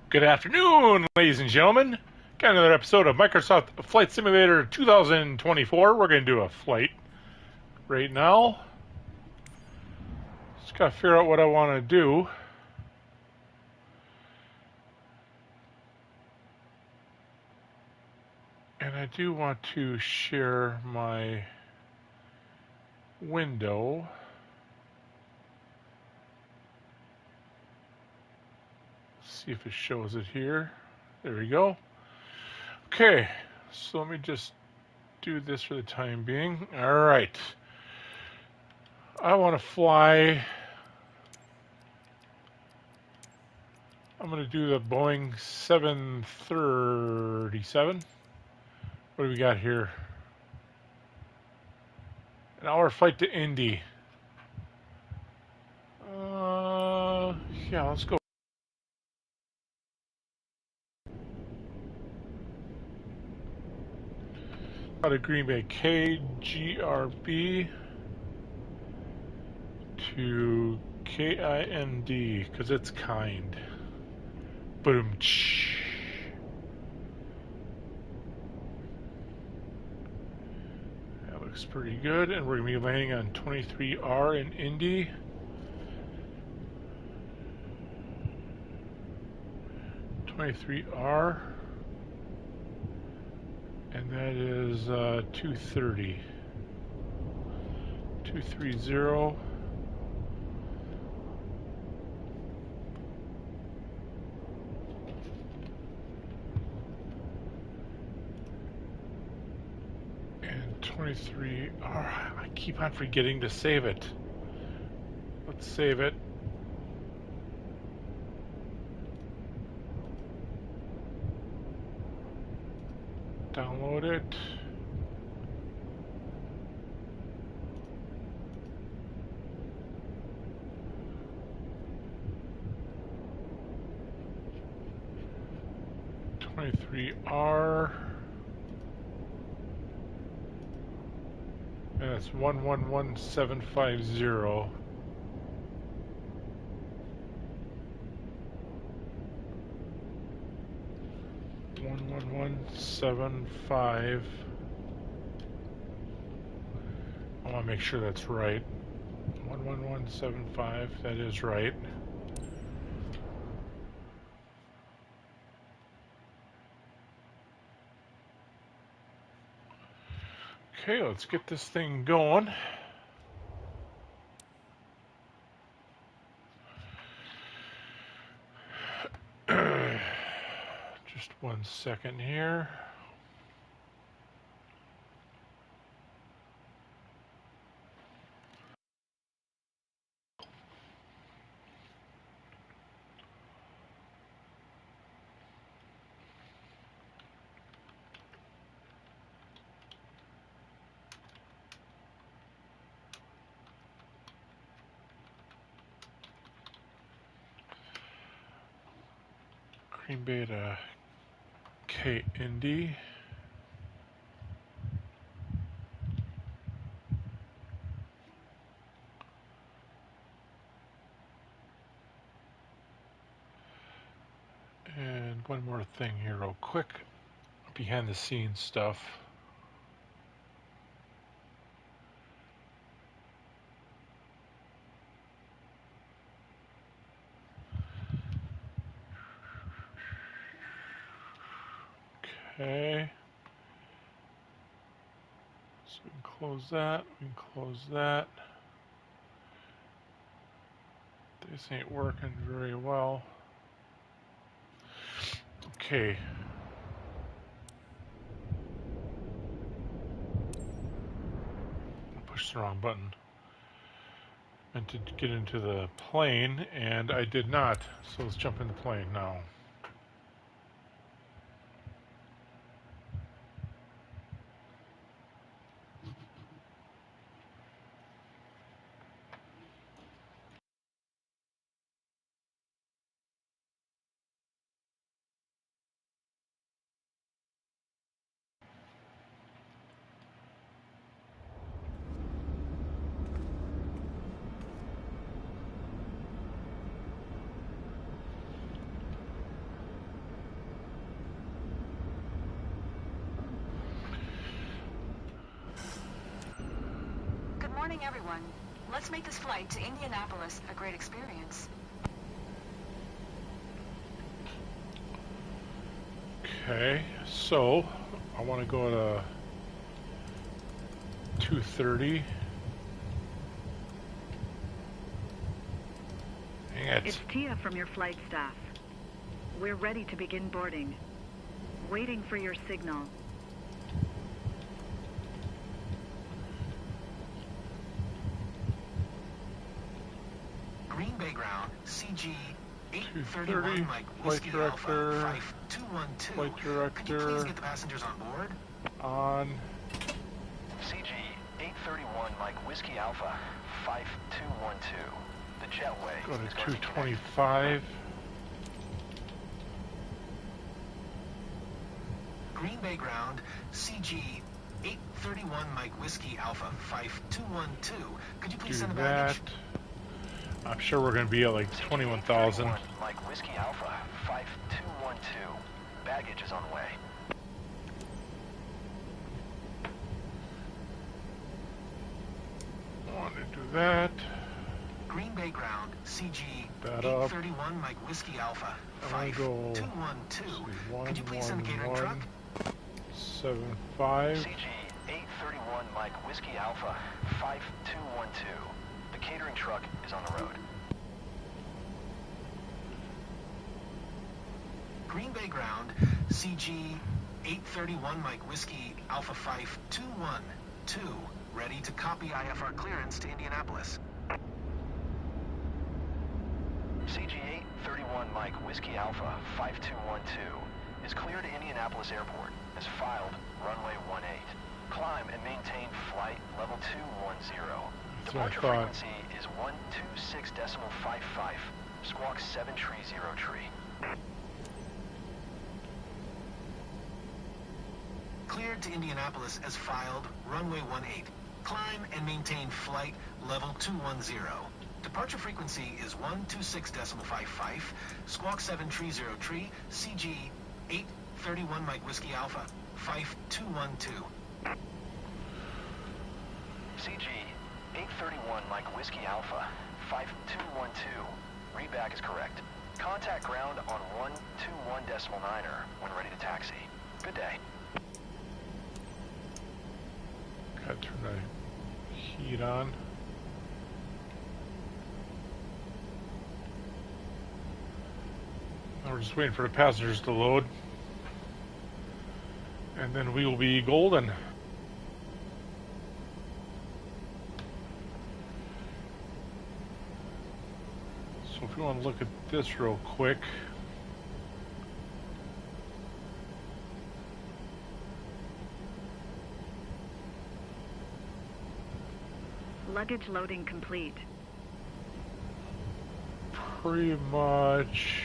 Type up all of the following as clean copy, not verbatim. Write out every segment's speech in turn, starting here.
Good afternoon, ladies and gentlemen. Got another episode of Microsoft Flight Simulator 2024. We're going to do a flight right now. Just got to figure out what I want to do. And I do want to share my window. See if it shows it here. There we go. Okay, so let me just do this for the time being. All right. I want to fly. I'm going to do the Boeing 737. What do we got here? An hour flight to Indy. Yeah, let's go. Out of Green Bay, Kgrb to Kind, because it's kind. Boom. That looks pretty good, and we're going to be landing on 23R in Indy. R, and that is 230. 230. And 23R. I keep on forgetting to save it. Let's save it. Download it. R, and it's 111750. I want to make sure that's right. 11175. That is right. Okay, let's get this thing going. Just 1 second here. Green Bay to K Indy. And one more thing here real quick. Behind the scenes stuff. Okay. So we can close that. We can close that. This ain't working very well. Okay. I pushed the wrong button. Meant to get into the plane, and I did not. So let's jump in the plane now. morning, everyone. Let's make this flight to Indianapolis a great experience. Okay, so I want to go to 2:30. Dang it. It's Tia from your flight staff. We're ready to begin boarding. Waiting for your signal. Green Bay ground, CG 2:30. 831 Mike Flight Whiskey director. Alpha 5212. Flight Could you please director. get the passengers on board? On. CG 831 Mike Whiskey Alpha 5212. The jetway Go to is going to be 225. Green Bay ground, CG 831 Mike Whiskey Alpha 5212. Could you please Do send the that. baggage? I'm sure we're going to be at like 21,000. Mike Whiskey Alpha 5212. Baggage is on the way. Oh, Want to do that. Green Bay ground, CG That up. 831 Mike Whiskey Alpha I go 5212. Could you please send the catering truck? 75. CG 831 Mike Whiskey Alpha 5212. The catering truck is on the road. Green Bay ground, CG 831 Mike Whiskey Alpha 5212. Ready to copy IFR clearance to Indianapolis. CG 831 Mike Whiskey Alpha 5212 is cleared to Indianapolis Airport. Is filed runway 18. Climb and maintain flight level 210. Departure frequency is 126.55. Squawk 730 tree. Cleared to Indianapolis as filed, runway 18. Climb and maintain flight level 210. Departure frequency is 126.55. Squawk 730 tree, CG 831 Mike Whiskey Alpha 5212. CG 831 Mike Whiskey Alpha 5212. Readback is correct. Contact ground on 121.9er when ready to taxi. Good day. Gotta turn the heat on. Now we're just waiting for the passengers to load. And then we will be golden. So if you want to look at this real quick. Luggage loading complete. Pretty much.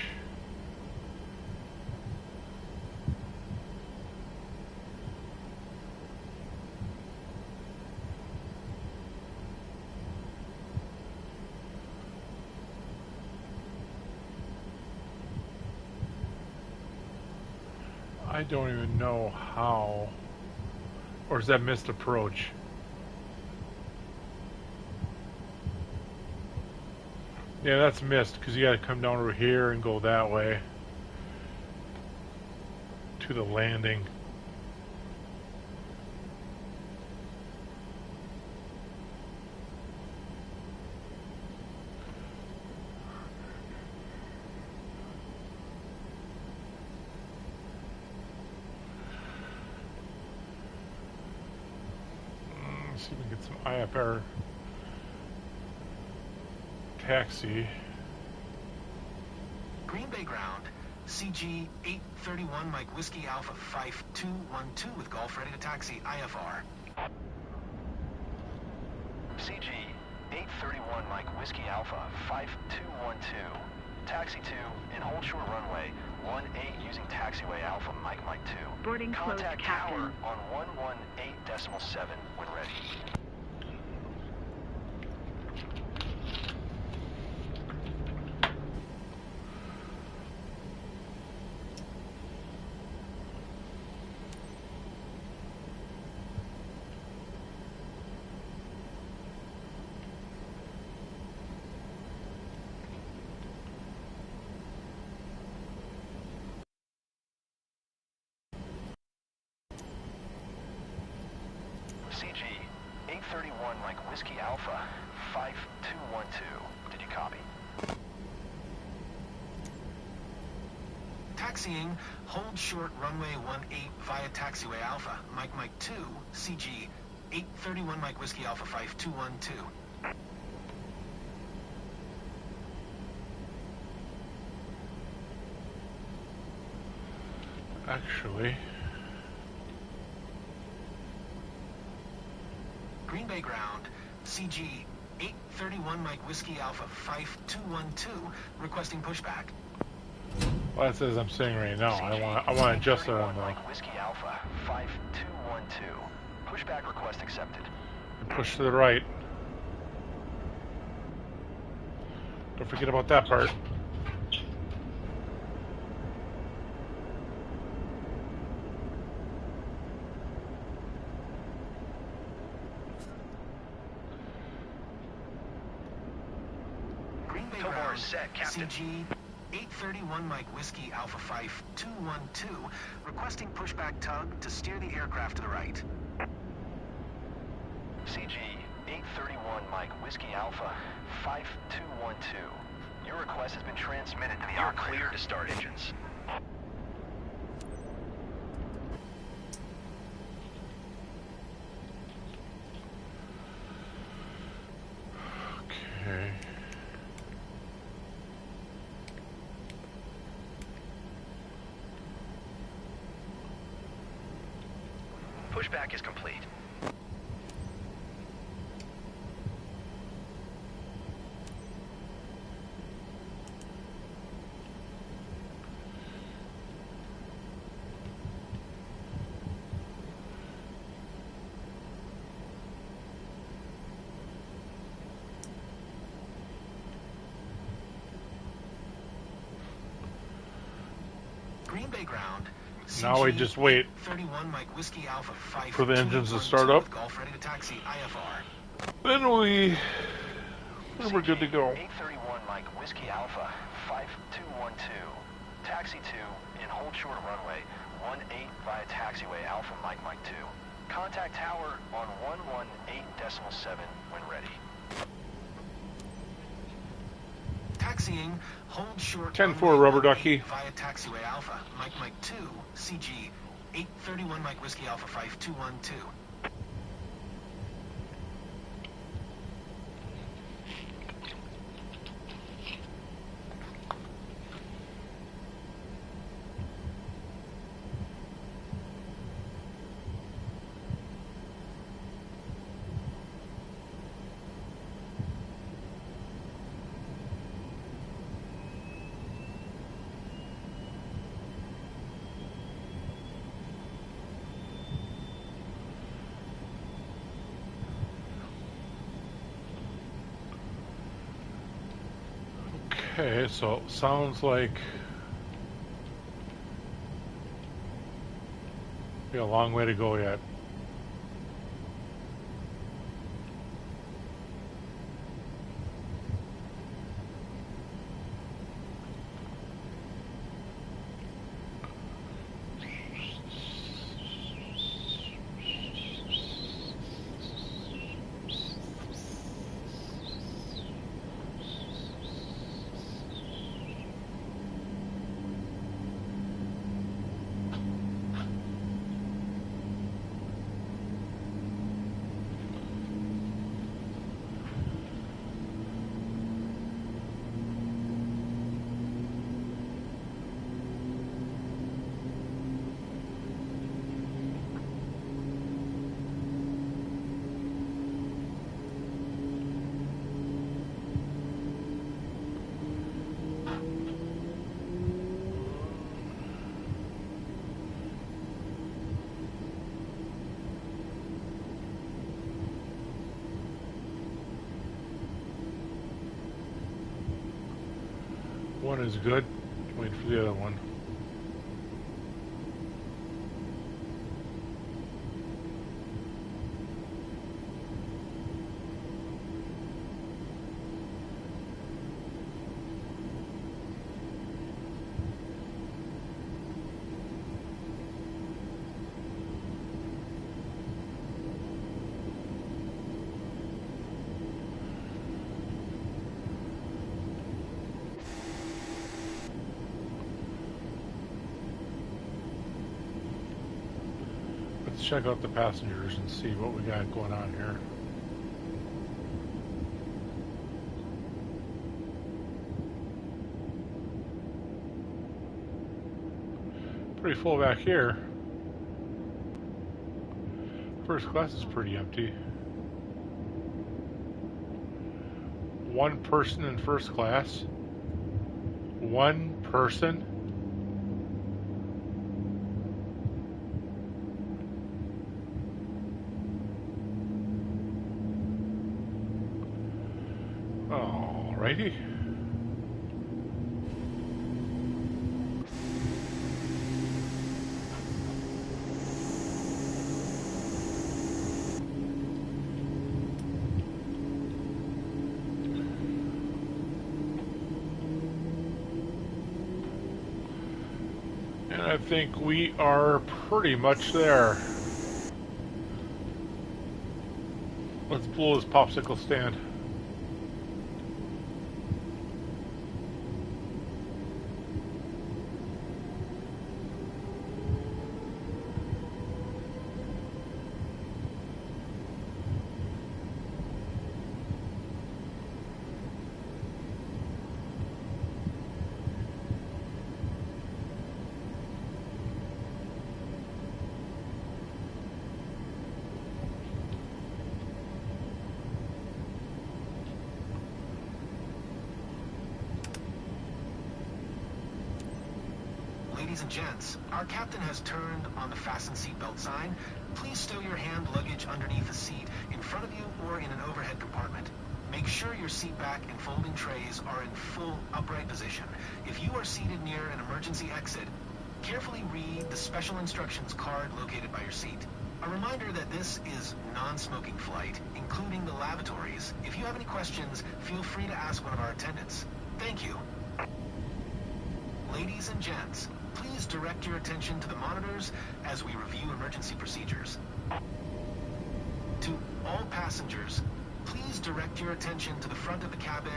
I don't even know how. Or is that missed approach? Yeah, that's missed because you got to come down over here and go that way to the landing. Let's see if we can get some IFR taxi. Green Bay ground, CG 831 Mike Whiskey Alpha 5212 with Golf ready to taxi, IFR. CG 831 Mike Whiskey Alpha 5212. Taxi 2 and hold short runway 18 using taxiway Alpha Mike 2. Boarding closed, Contact Captain. tower on 118.7 when ready. CG 831 Mike Whiskey Alpha 5212. Did you copy? Taxiing, hold short runway 18 via taxiway Alpha, Mike 2, CG 831 Mike Whiskey Alpha 5212. Actually, Green Bay ground, CG 831 Mike Whiskey Alpha 5212, requesting pushback. well, that's as I'm saying right now. I want to adjust it on the Mike Whiskey Alpha 5212. Pushback request accepted. and push to the right. Don't forget about that part. Green Bay Tobar ground, set, Captain. CG 831 Mike Whiskey Alpha 5212, requesting pushback tug to steer the aircraft to the right. CG 831 Mike Whiskey Alpha 5212. Your request has been transmitted to the operator. You're clear to start engines. Okay. Pushback is complete. Green Bay ground. Now we just wait 31 Mike Whiskey Alpha 5 for the engines to start up. Golf ready to taxi IFR. Then we're good to go. 831 Mike Whiskey Alpha 5212. Taxi to and hold short runway 18 via taxiway Alpha Mike 2. Contact tower on 118.7 when ready. Taxiing, hold short 10-4 rubber ducky. via taxiway Alpha, Mike 2, CG 831 Mike Whiskey Alpha 5212. Okay, so it sounds like we got a long way to go yet. One is good. Wait for the other one. Let's check out the passengers and see what we got going on here. Pretty full back here. First class is pretty empty. One person in first class. One person. Alrighty. And I think we are pretty much there. Let's blow this popsicle stand. Ladies and gents, our captain has turned on the fasten seatbelt sign. Please stow your hand luggage underneath a seat in front of you or in an overhead compartment. Make sure your seat back and folding trays are in full upright position. If you are seated near an emergency exit, carefully read the special instructions card located by your seat. A reminder that this is non-smoking flight, including the lavatories. If you have any questions, feel free to ask one of our attendants. Thank you. Ladies and gents, please direct your attention to the monitors as we review emergency procedures. To all passengers, please direct your attention to the front of the cabin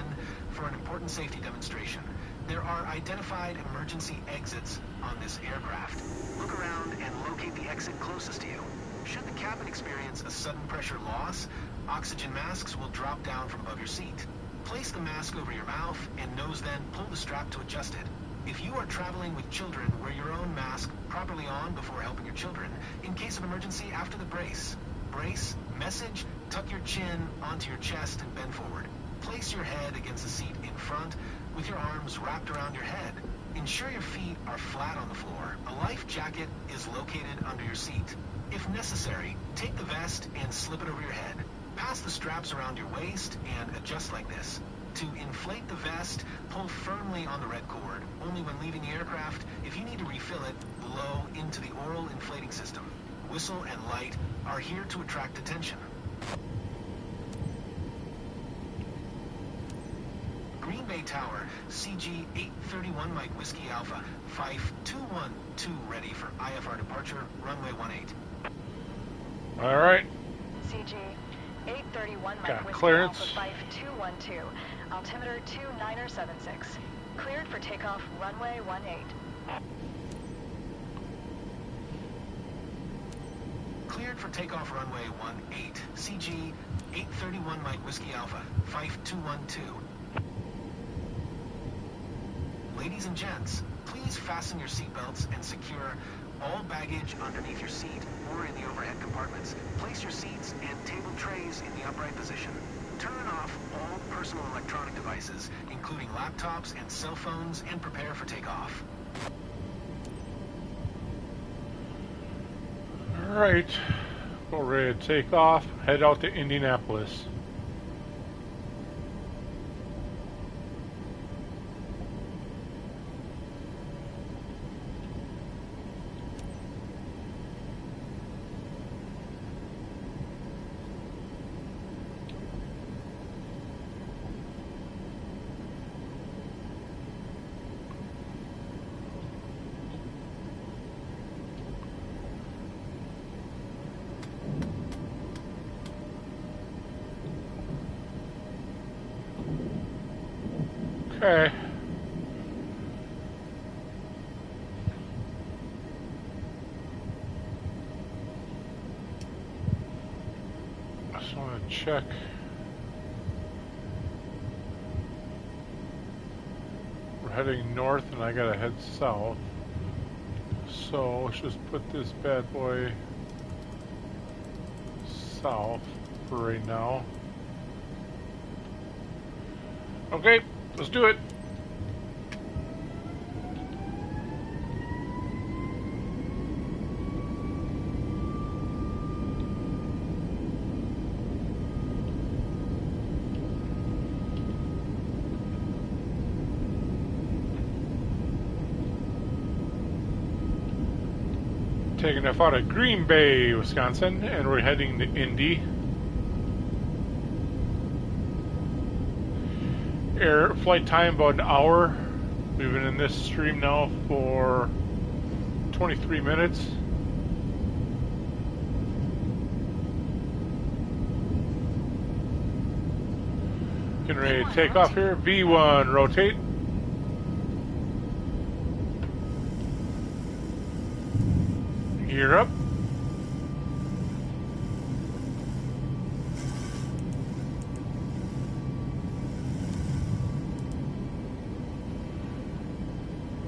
for an important safety demonstration. There are identified emergency exits on this aircraft. Look around and locate the exit closest to you. Should the cabin experience a sudden pressure loss, oxygen masks will drop down from above your seat. Place the mask over your mouth and nose, then pull the strap to adjust it. If you are traveling with children, wear your own mask properly on before helping your children. In case of emergency, after the brace. Brace, message, tuck your chin onto your chest and bend forward. Place your head against the seat in front with your arms wrapped around your head. Ensure your feet are flat on the floor. A life jacket is located under your seat. If necessary, take the vest and slip it over your head. Pass the straps around your waist and adjust like this. To inflate the vest, pull firmly on the red cord. Only when leaving the aircraft. If you need to refill it, blow into the oral inflating system. Whistle and light are here to attract attention. Green Bay Tower, CG 831 Mike Whiskey Alpha, Fife 212 ready for IFR departure, runway 18. All right. CG 831 Got Mike Whiskey clearance. Alpha 5212. Altimeter 2976. Cleared for takeoff runway 18. Cleared for takeoff runway 18. CG 831 Mike Whiskey Alpha, Fife 212. Ladies and gents, please fasten your seatbelts and secure all baggage underneath your seat or in the overhead compartments. Place your seats and table trays in the upright position. Turn off all personal electronic devices, including laptops and cell phones, and prepare for takeoff. All right. We're ready to take off. Head out to Indianapolis. Okay. want to check. We're heading north and I gotta head south. So let's just put this bad boy south for right now. Okay, let's do it. Taking off out of Green Bay, Wisconsin, and we're heading to Indy. Air flight time about an hour. We've been in this stream now for 23 minutes. Getting ready to take off here. V1, rotate. Gear up.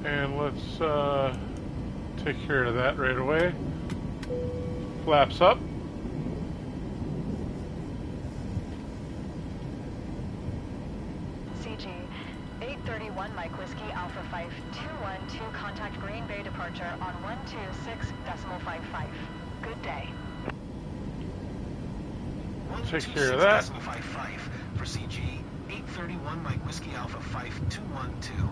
And let's take care of that right away. Flaps up. CG 831 Mike Whiskey Alpha 5212, contact Green Bay departure on 126.55. Good day. Take care of that. 126.55 for CG 831 Mike Whiskey Alpha 5212.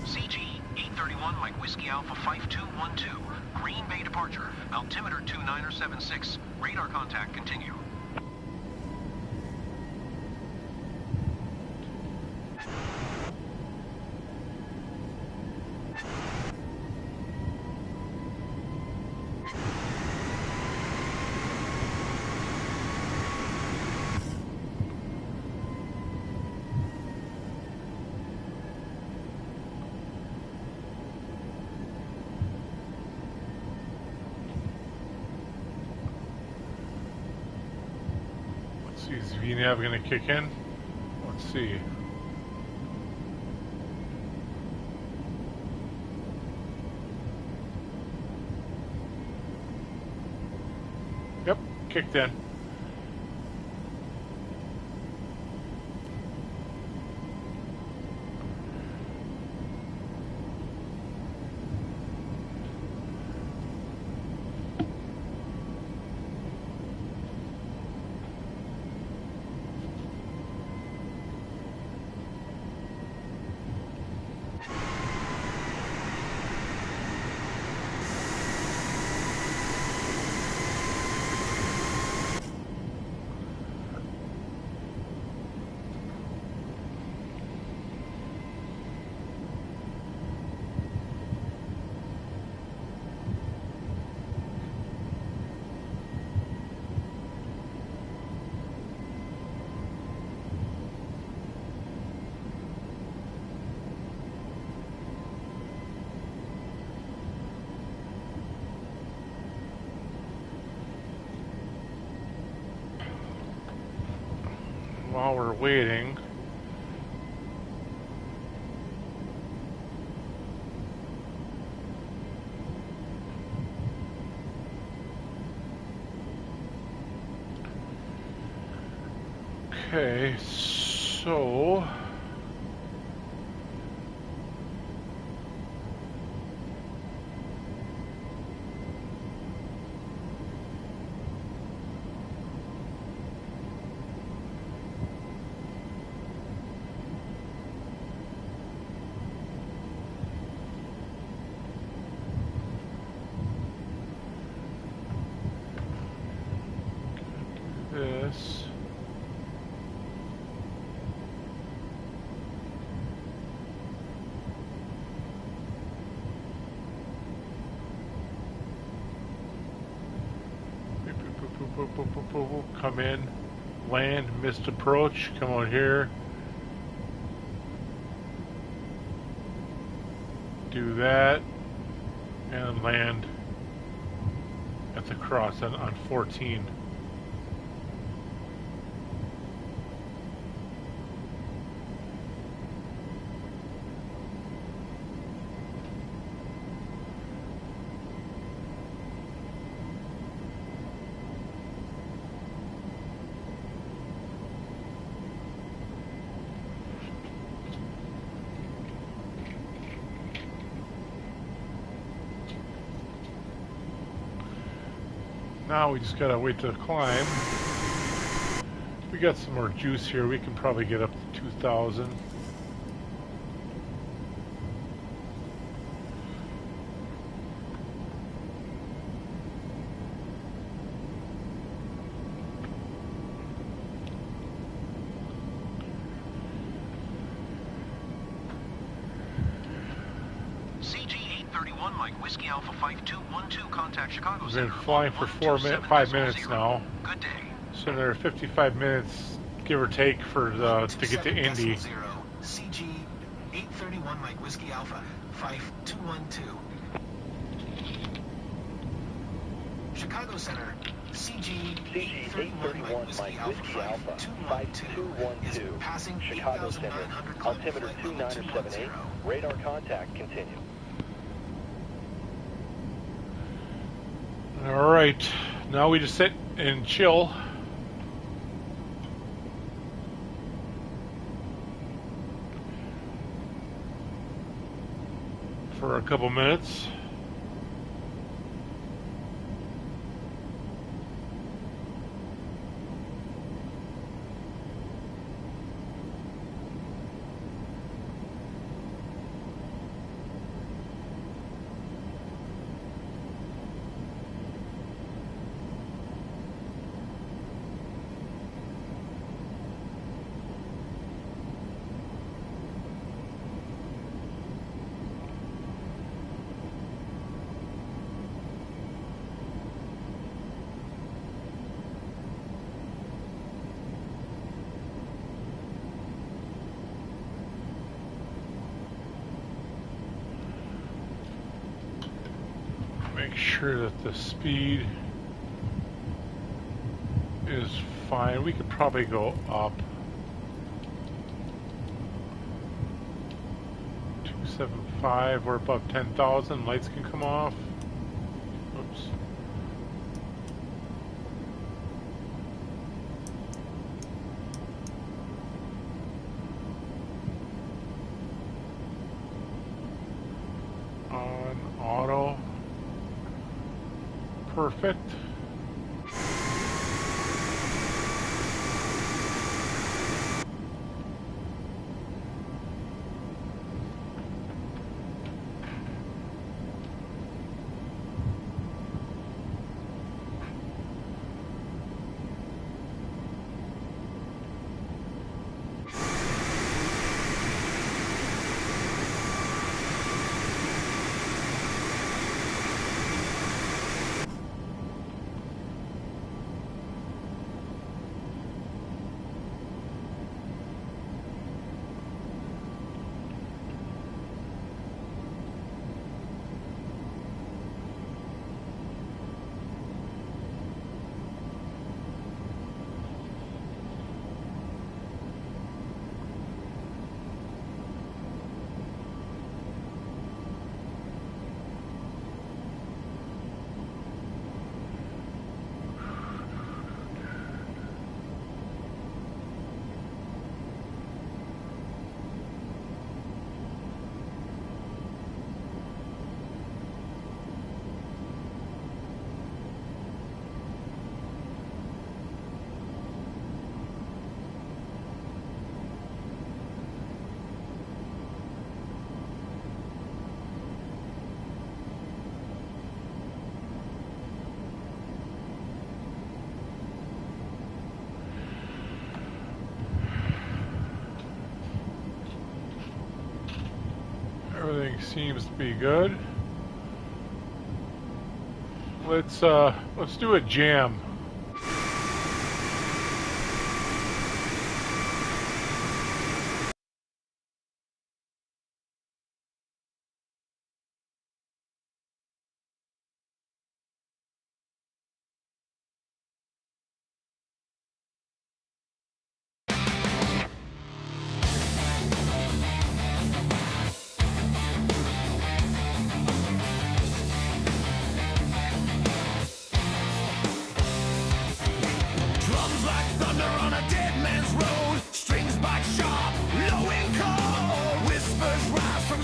CG 831 Mike Whiskey Alpha 5212. Green Bay departure. Altimeter 2976. Radar contact continue. Is VNAV going to kick in? Let's see. Yep, kicked in. While we're waiting, okay, so this. Come in, land, missed approach, come out here, do that and land at the cross on 14. Now we just gotta wait to climb. We got some more juice here. We can probably get up to 2,000. CG-831, Mike Whiskey Alpha 5212, contact Chicago We've Center. been flying for 5 minutes now. Good day. So there are 55 minutes, give or take, for to get to Indy. CG-831, Mike Whiskey Alpha 5212. Chicago Center, CG-831, Mike Whiskey Alpha 5212 is passing Chicago Center, 8,900 altimeter flight 2978, radar contact, continue. Alright, now we just sit and chill. For a couple minutes. Make sure that the speed is fine. We could probably go up. 275, we're above 10,000. Lights can come off. Oops. On auto. Perfect. Everything seems to be good. Let's do a jam. Thunder on a dead man's road. Strings bite sharp, low and cold. Whispers rise from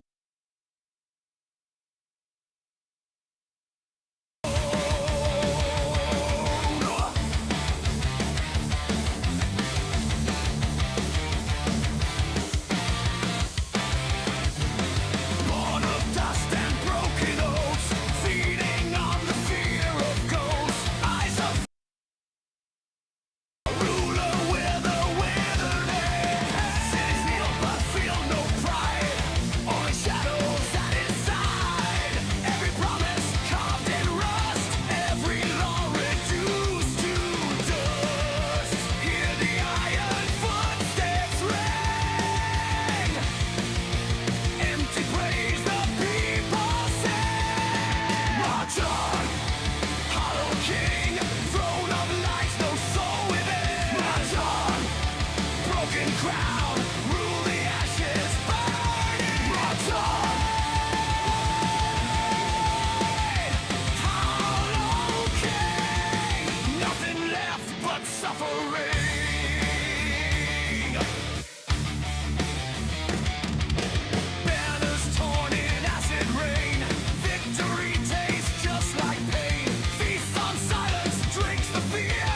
born of dust and broken oats, feeding on the fear of ghosts. Eyes of ruler with a withered hand. Cities kneel but feel no pride. Only shadows at his side. Every promise carved in rust. Every law reduced to dust. Hear the iron footsteps ring. Empty praise the people sing. March on, hollow king, throne of lights, no soul within. March on, broken crown, rule the ashes burning. March on, hollow king, nothing left but suffering. Banners torn in acid rain. Victory tastes just like pain. Feasts on silence, drinks the fear.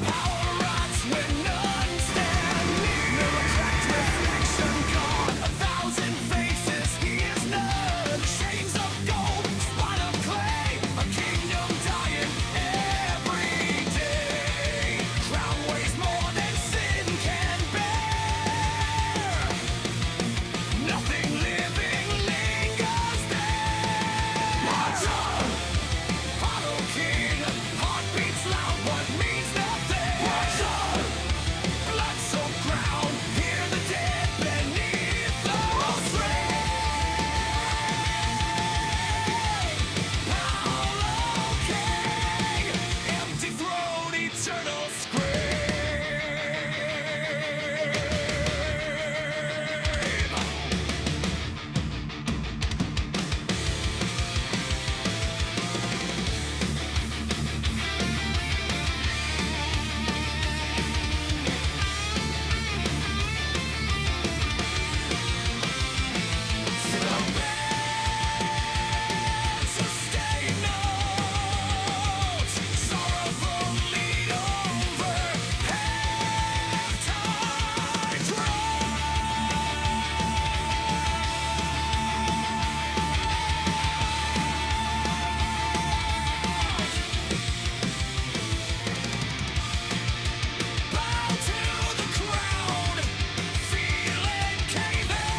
Power rots when none stand near. Never cracked reflection gone. 1,000 faces, he is none. Chains of gold, spine of clay. A kingdom dying every day. Crown weighs more than sin can bear. Nothing living lingers there. March on, hollow king. Heart beats loud but means nothing. March on, blood soaked ground. Hear the dead beneath the strain. Hollow king, empty throne, eternal scream. Sustain notes, sorrowful lead over half-tide bow to the crown, feeling caving.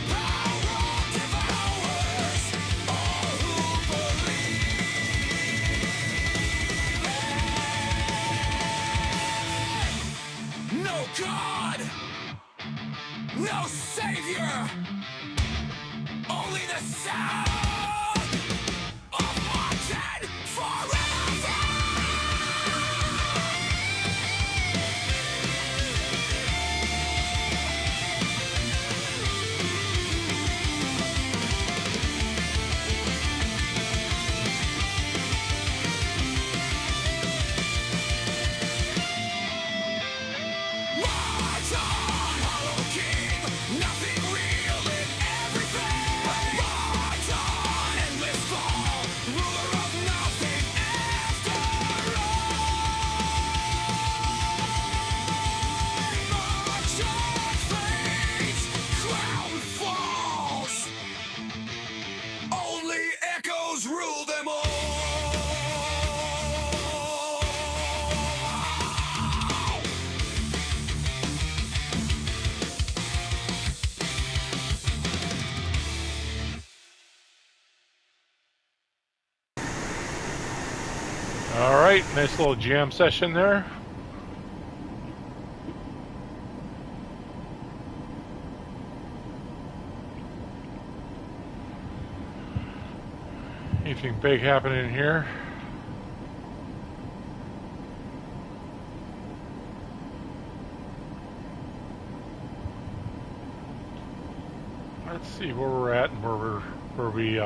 Power devours all who believe. No God, no Savior, only the sound of marching forever. March on, hollow king, nothing real in everything. March on, endless fall, ruler of nothing after all. March on, fate, crown falls. Only echoes rule them all. All right, nice little jam session there. Anything big happening here? Let's see where we're at and where we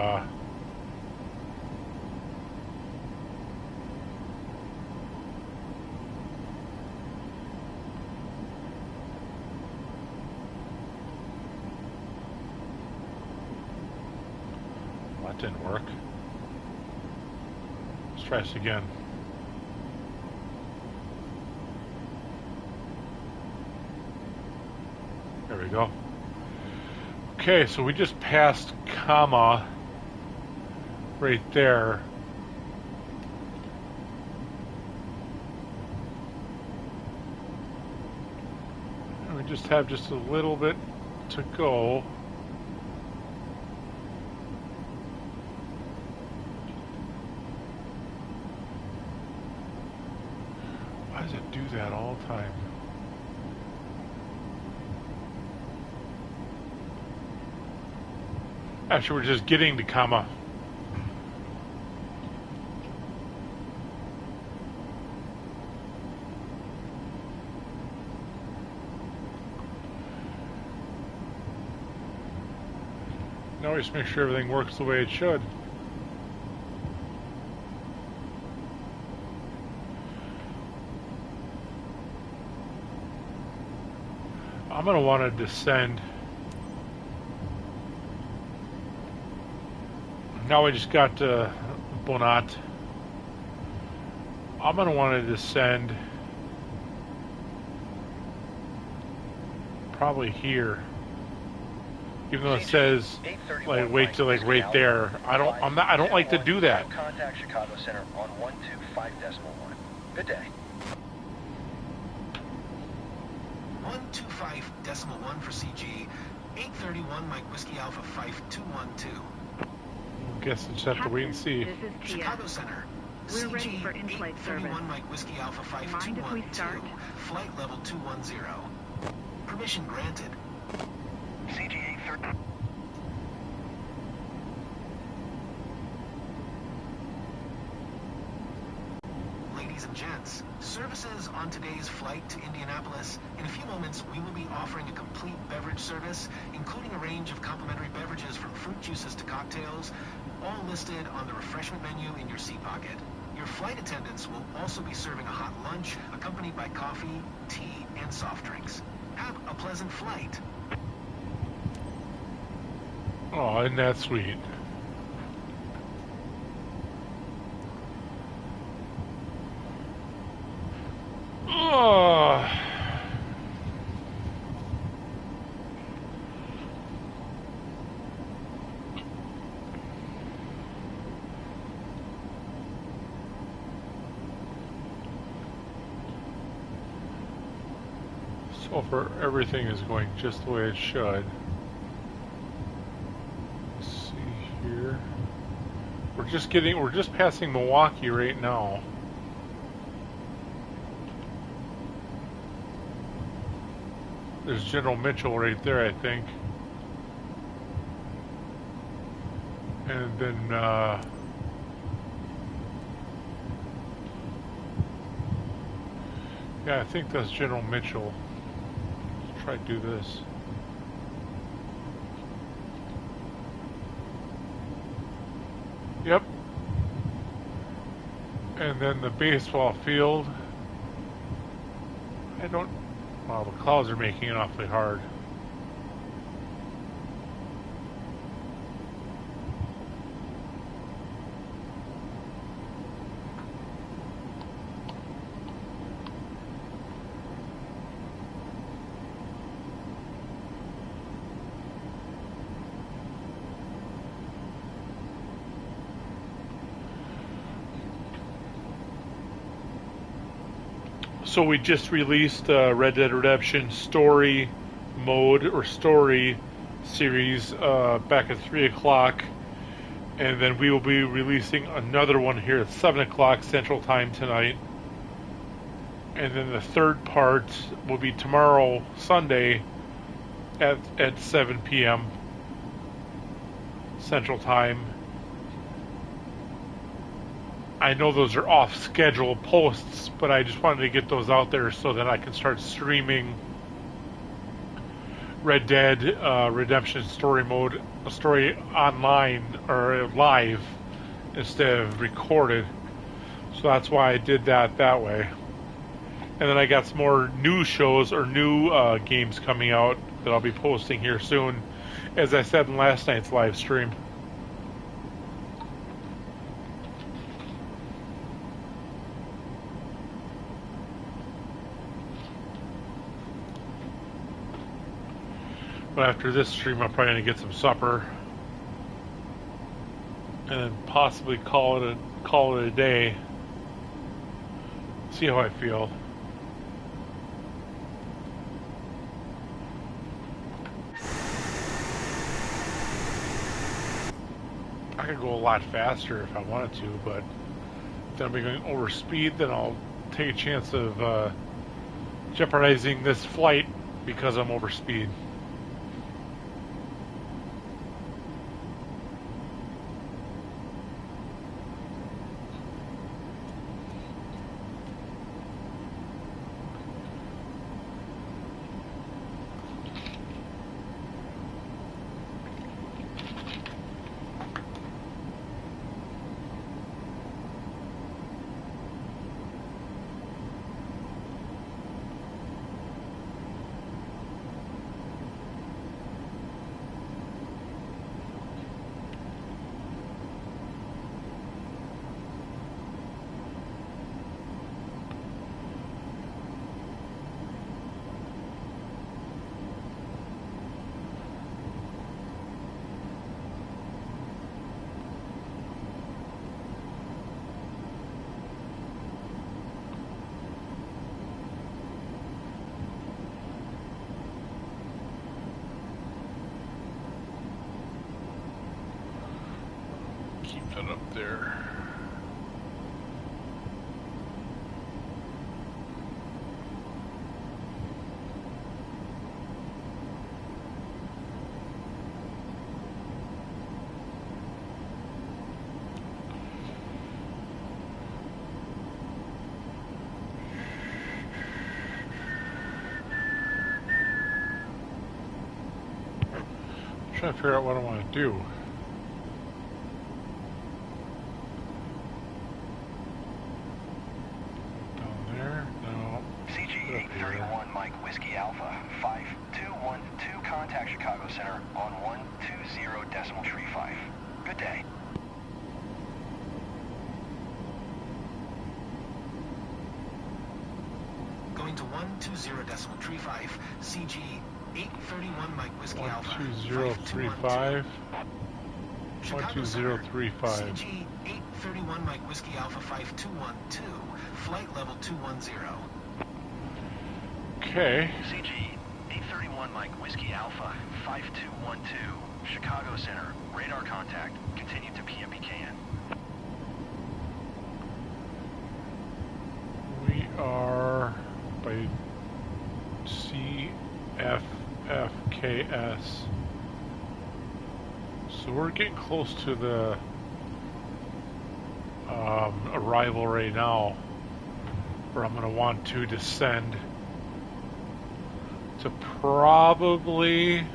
That didn't work. Let's try this again. There we go. Okay, so we just passed comma right there. And we just have just a little bit to go. Why does it do that all the time? Actually, we're just getting to comma. Now we just make sure everything works the way it should. I'm going to want to descend. Now we just got Bonat. I'm going to want to descend probably here. Even though it says like wait till like right there. I don't like to do that. Contact Chicago Center on 125.1. Good day. 125.1 for CG. 831 Mike Whiskey Alpha 5212. Guess we'll just have to wait and see. This is Tia. Chicago Center. We're ready for in-flight service. 831 Mike Whiskey Alpha Mind if we 5212. start? Flight level 210. Permission granted. CG 830. Ladies and gents, services on today's flight to Indianapolis. In a few moments, we will be offering a complete beverage service, including a range of complimentary beverages from fruit juices to cocktails, all listed on the refreshment menu in your seat pocket. Your flight attendants will also be serving a hot lunch, accompanied by coffee, tea, and soft drinks. Have a pleasant flight. Oh, isn't that sweet? Oh. So far, everything is going just the way it should. Let's see here. We're just passing Milwaukee right now. There's General Mitchell right there, I think. And then, yeah, I think that's General Mitchell. Let's try to do this. Yep. And then the baseball field. Wow, the clouds are making it awfully hard. So we just released Red Dead Redemption story mode or story series back at 3 o'clock, and then we will be releasing another one here at 7 o'clock Central Time tonight, and then the third part will be tomorrow Sunday at 7 p.m. Central Time. I know those are off-schedule posts, but I just wanted to get those out there so that I can start streaming Red Dead Redemption story online or live instead of recorded. So that's why I did that way. And then I got some more new shows or new games coming out that I'll be posting here soon, as I said in last night's live stream. But after this stream, I'm probably gonna get some supper, and then possibly call it a day. See how I feel. I could go a lot faster if I wanted to, but if I'll be going over speed, then I'll take a chance of jeopardizing this flight because I'm over speed. Keep that up there. I'm trying to figure out what I want to do. CG 831 Mike Whiskey Alpha 5212, contact Chicago Center on 120.35. Good day. Going to 120.35, CG 831 Mike Whiskey Alpha. 12035. 12035. CG 831 Mike Whiskey Alpha 5212, flight level 210. Okay. CG 831 Mike Whiskey Alpha 5212, Chicago Center, radar contact, continue to PMPKN. We are by CFFKS. So we're getting close to the arrival right now, where I'm going to want to descend to probably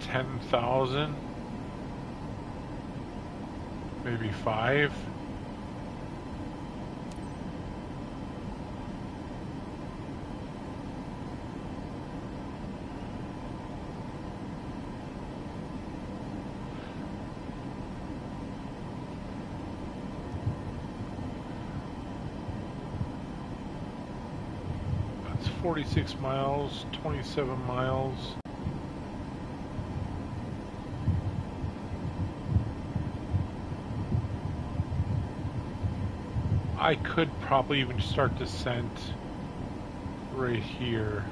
10,000, maybe 5. That's 46 miles, 27 miles. I could probably even start descent right here.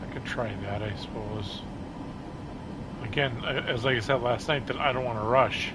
I could try that, I suppose. Again, as like I said last night, that I don't want to rush.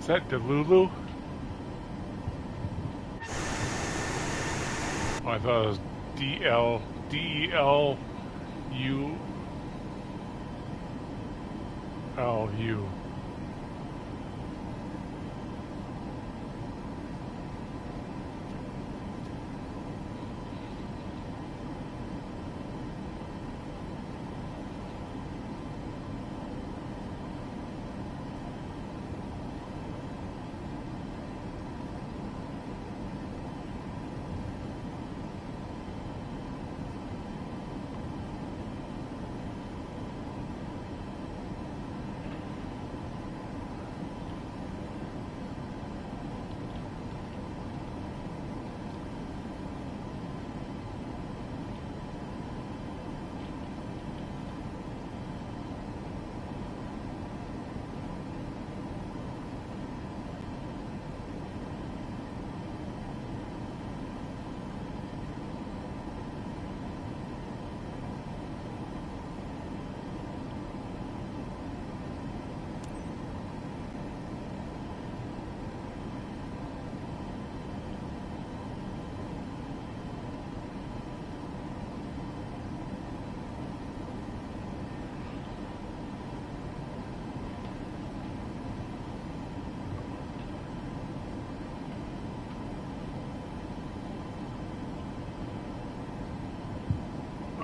Is that Delulu? Oh, I thought it was DELULU.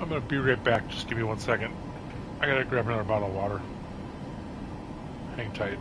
I'm gonna be right back. Just give me 1 second. I gotta grab another bottle of water. Hang tight.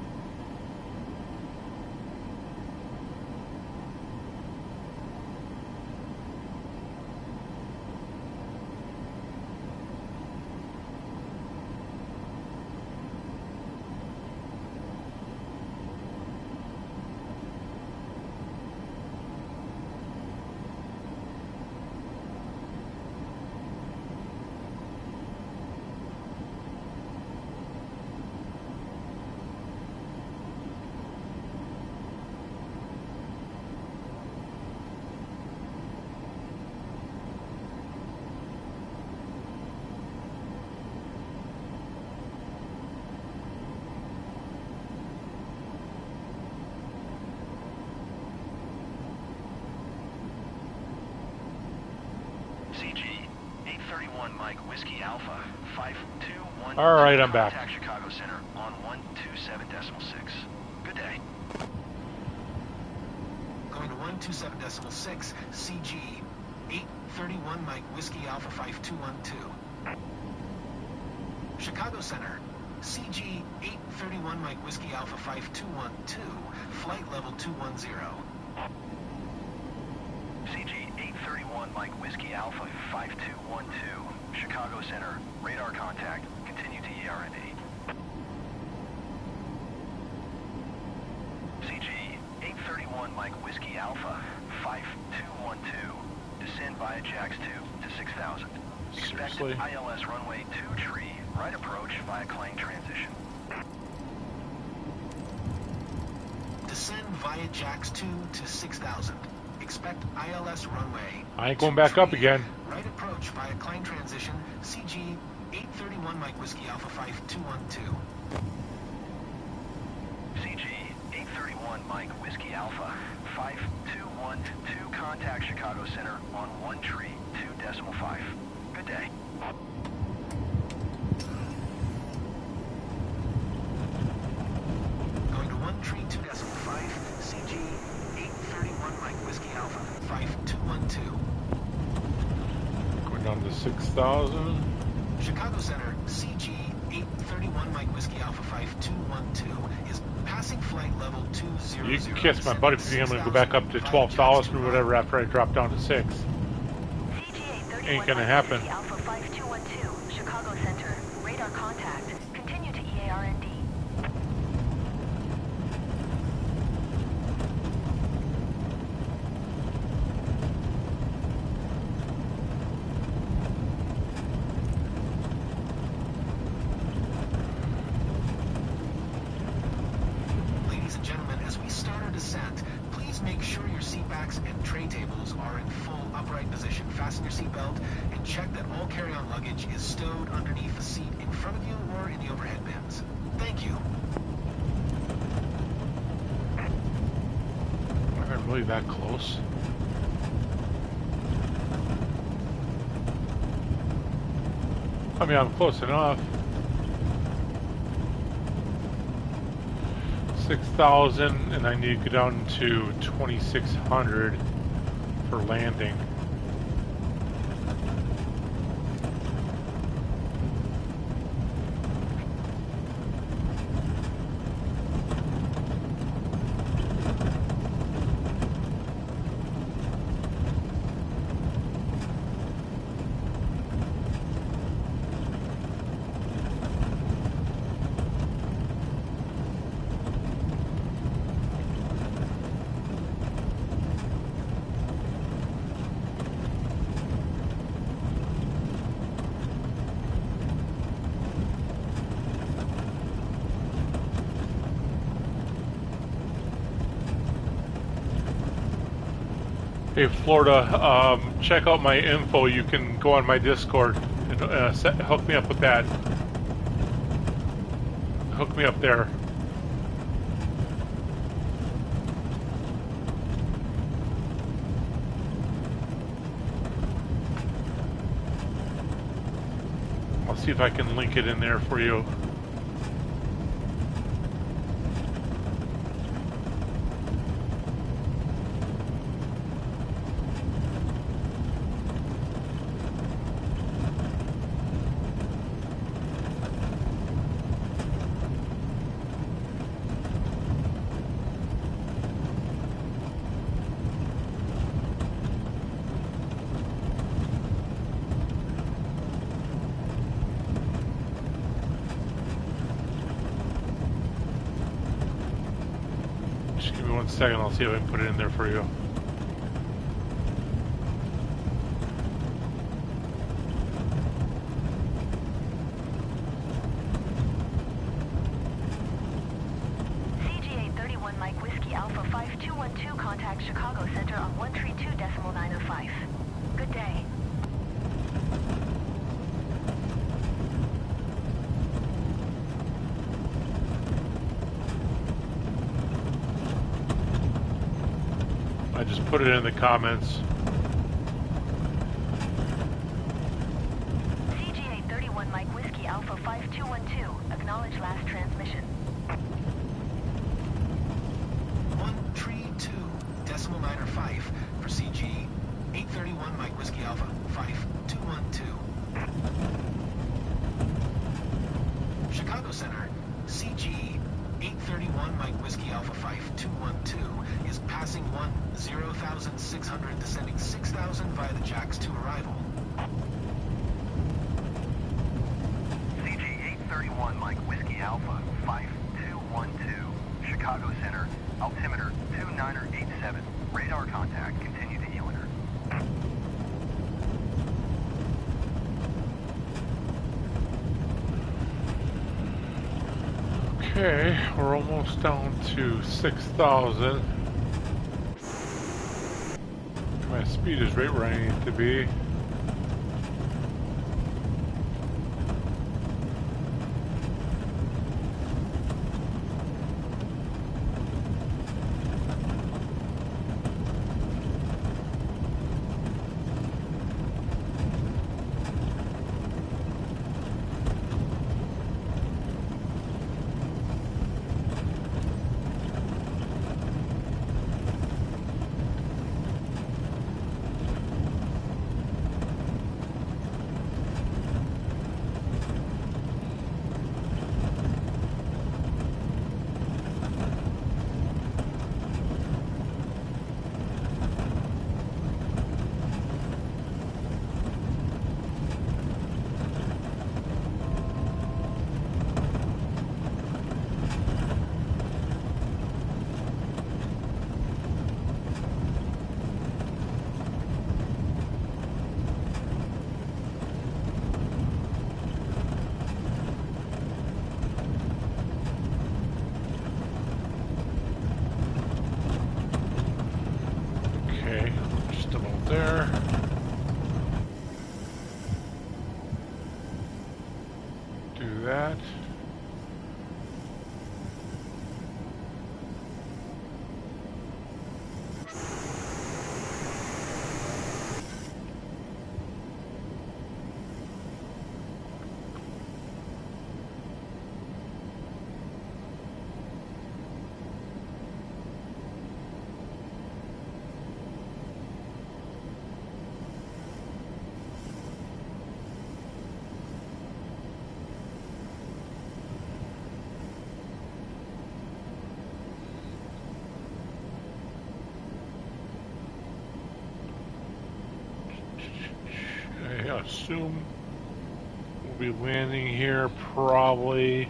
Mike Whiskey Alpha 521. All right, I'm back. Contact Chicago Center on 127.6. Good day. Going to 127.6, CG 831 Mike Whiskey Alpha 5212. Chicago Center, CG 831 Mike Whiskey Alpha 5212, flight level 210. CG 831 Mike Whiskey Alpha 5212, Chicago Center, radar contact, continue to ERND. CG 831 Mike Whiskey Alpha 5212, descend via Jax 2 to 6000. Expect Seriously? ILS runway 2 tree, right approach via Clang transition. Descend via Jax 2 to 6000. Expect ILS runway. I ain't going back up again. Right approach via Clang transition, CG 831 Mike Whiskey Alpha 5212. CG 831 Mike Whiskey Alpha 5212, contact Chicago Center on 1 tree 2.5. Good day. Going to 1 tree 2.5, CG 831 Mike Whiskey Alpha 5212. Going down to 6,000. Chicago Center, CG 831 Mike Whiskey Alpha 5212 is passing flight level 200. You can kiss my butt if you think I'm going to go back up to 12,000 or whatever after I drop down to 6. Ain't gonna happen. Alpha 5212, Chicago Center. Radar contact. Continue to EARND. Ladies and gentlemen, as we start our descent, please make sure your seat backs and tray tables are in full upright position. Fasten your seatbelt and check that all carry-on luggage is stowed underneath the seat in front of you or in the overhead bins. Thank you. really that close? I mean, I'm close enough. 6,000, and I need to go down to 2,600 for landing. Hey Florida, check out my info. You can go on my Discord and hook me up with that. Hook me up there. I'll see if I can link it in there for you. Second, I'll see if I can put it in there for you. CG831 Mike Whiskey Alpha 5212, contact Chicago Center on 132.905. Good day. I just put it in the comments. CG831 Mike Whiskey Alpha 5212, acknowledge last transmission. 132.95 for CG 831 Mike Whiskey Alpha 5212. Chicago Center, CG 831 Mike Whiskey Alpha 5212 is passing 10,600, descending 6,000 via the jacks to arrival. CG 831 Mike Whiskey Alpha 5212, Chicago Center, altimeter 2987, radar contact, continue to Helinger. Okay, we're almost down to 6,000. My speed is right where I need it to be. There. Do that. assume we'll be landing here probably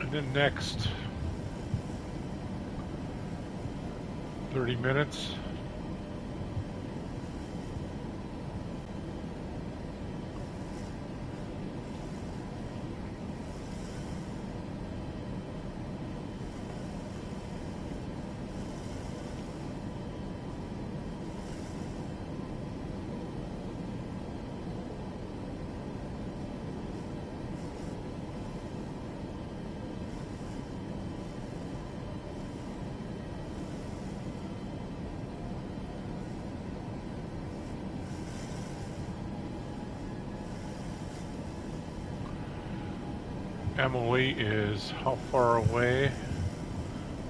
in the next 30 minutes. Emily is how far away?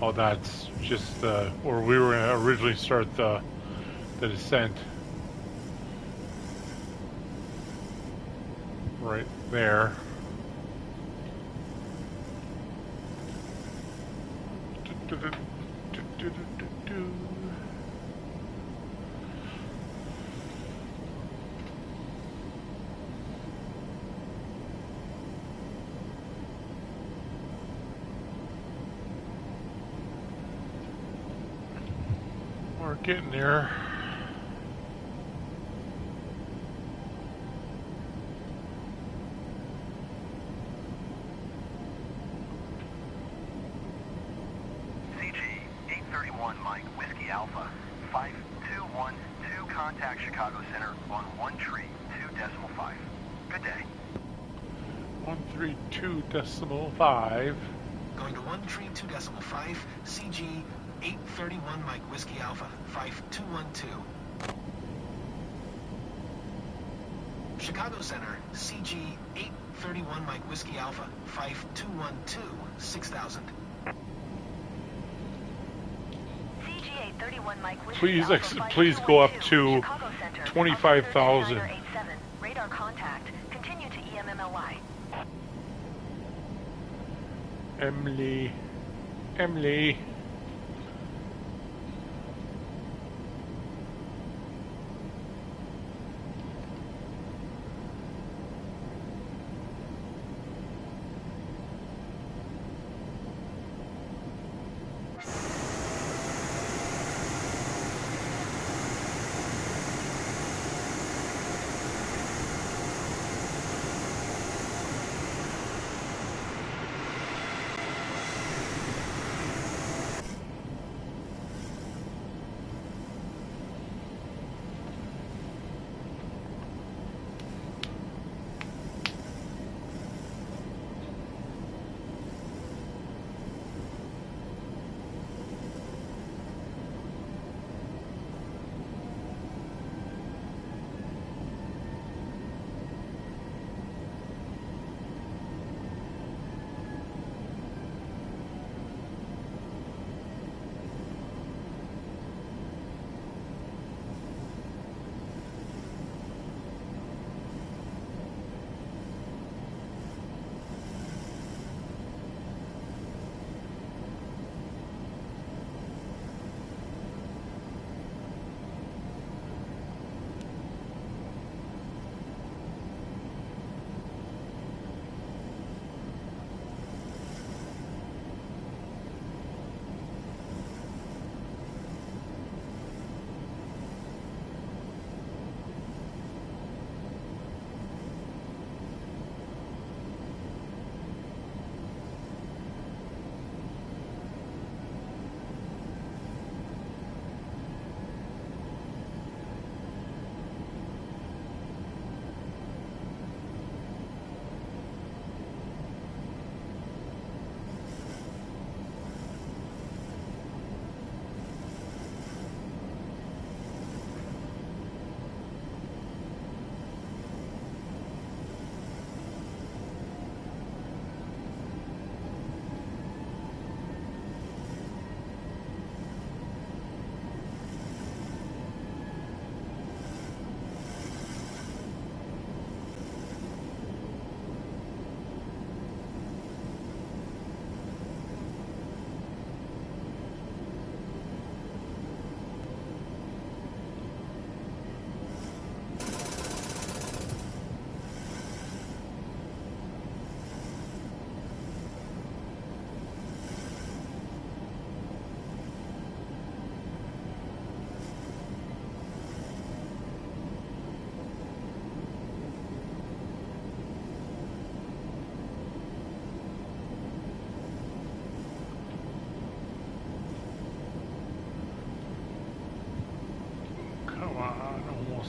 Oh, that's just where we were going to originally start the descent. Right there. We're getting there. CG 831 Mike Whiskey Alpha 5212, contact Chicago Center on 132.5. Good day. 132.5. Going to 132.5, CG 831 Mike Whiskey Alpha 5212. Chicago Center, CG 831 Mike Whiskey Alpha 5212, 6000. CG 831 Mike Whiskey Please, Alpha please go up 5212, to Chicago Center, 25,000. Officer 8987. Radar contact. Continue to EMMLY. Emily.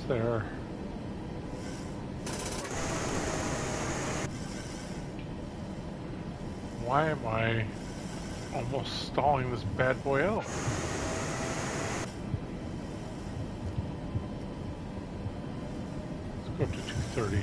there. Why am I almost stalling this bad boy out? Let's go up to 230.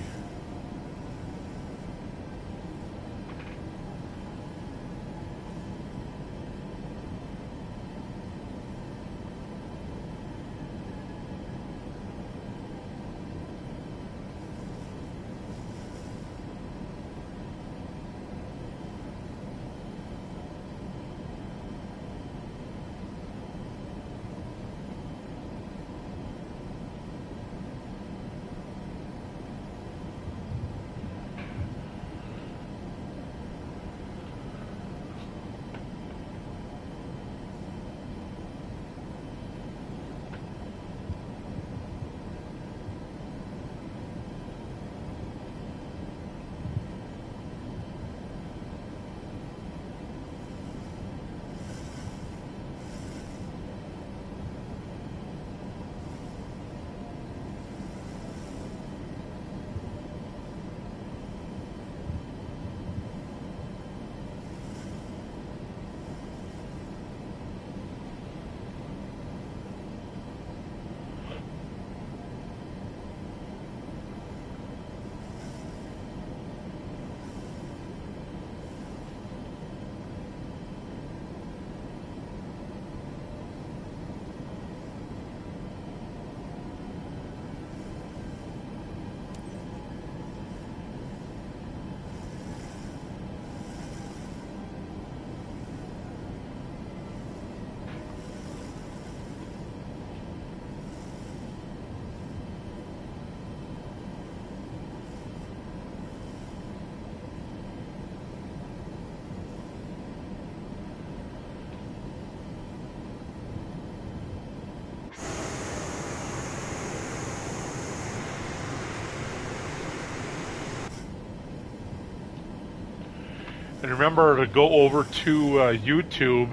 And remember to go over to YouTube.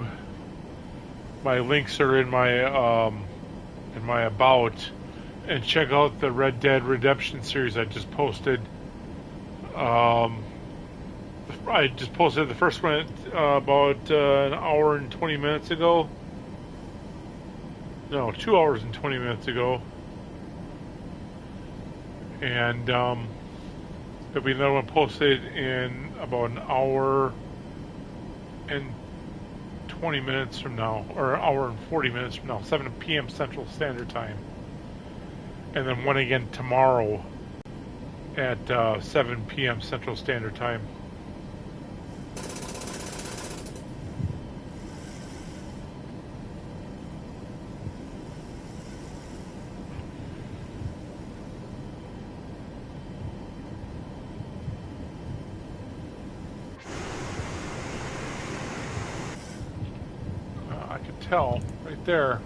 My links are in my about, and check out the Red Dead Redemption series I just posted. I just posted the first one about an hour and 20 minutes ago. No, 2 hours and 20 minutes ago. And there'll be another one posted in about an hour and 20 minutes from now, or an hour and 40 minutes from now, 7 p.m. Central Standard Time. And then one again tomorrow at 7 p.m. Central Standard Time. I can tell right there.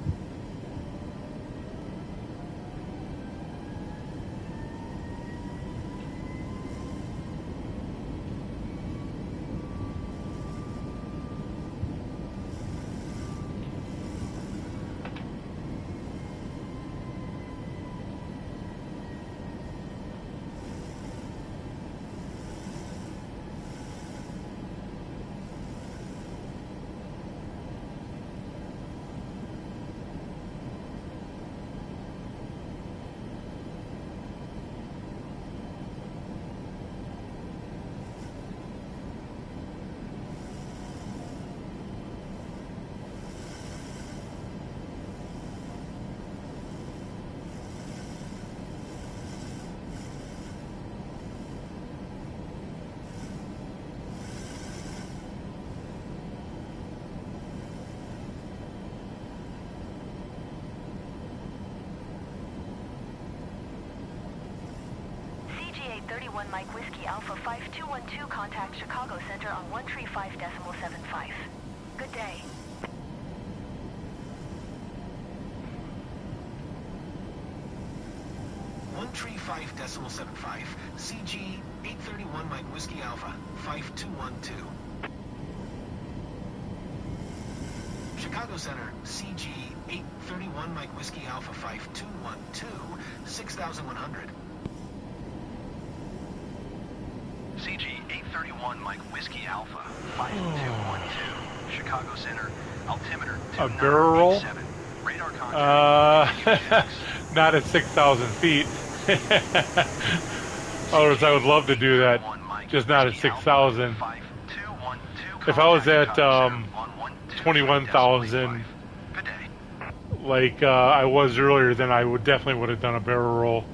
Mike Whiskey Alpha 5212, contact Chicago Center on 135.75. Good day. Tree 5.75, CG 831 Mike Whiskey Alpha 5212. Chicago Center, CG 831 Mike Whiskey Alpha 5212, 6,100. CG 831 Mike Whiskey Alpha 5212, Chicago Center, altimeter A barrel roll? 2987. Radar contact. Not at 6,000 feet. Otherwise, I would love to do that, just not at 6,000. If I was at 21,000, like I was earlier, then I would definitely would have done a barrel roll,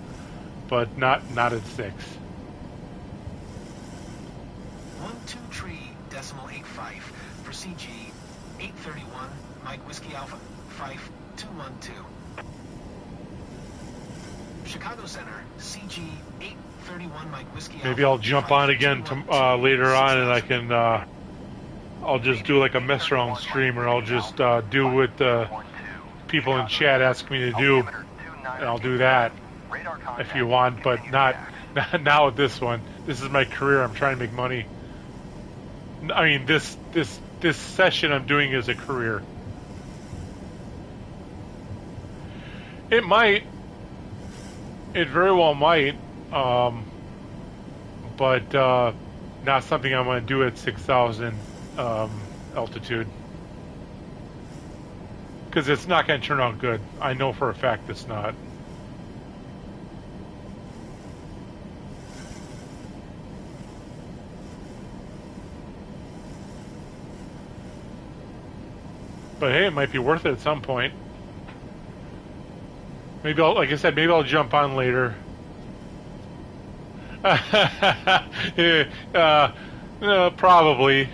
but not at 6. 123.85 for CG 831 Mike Whiskey Alpha 5212. Chicago Center, CG 831 Mike Whiskey Maybe I'll jump on again later on, and I can. I'll just do like a mess around stream, or I'll just do what the people in chat ask me to do, and I'll do that if you want, but not now with this one. This is my career. I'm trying to make money. I mean, this session I'm doing is a career. It might. It very well might, but not something I'm going to do at 6,000 altitude, because it's not going to turn out good. I know for a fact it's not. But hey, it might be worth it at some point. Maybe I'll, like I said, maybe I'll jump on later. Probably.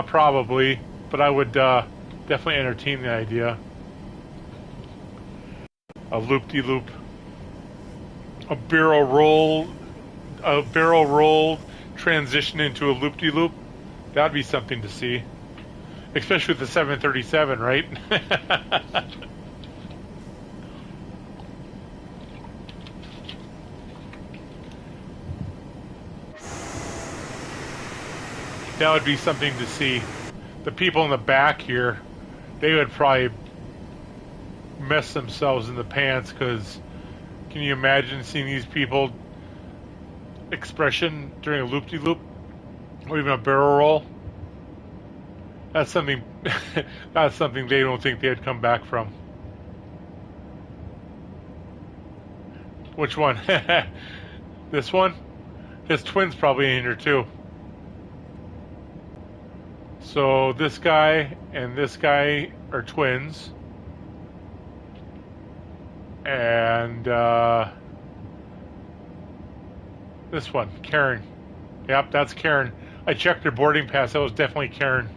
Probably. But I would definitely entertain the idea. A loop-de-loop. A barrel roll transition into a loop-de-loop. That'd be something to see. Especially with the 737, right? That would be something to see. The people in the back here, they would probably mess themselves in the pants, because can you imagine seeing these people expression during a loop-de-loop or even a barrel roll? That's something that's something they don't think they'd come back from. Which one? This one? His twin's probably in here too. So this guy and this guy are twins. And this one, Karen. Yep, that's Karen. I checked her boarding pass. That was definitely Karen.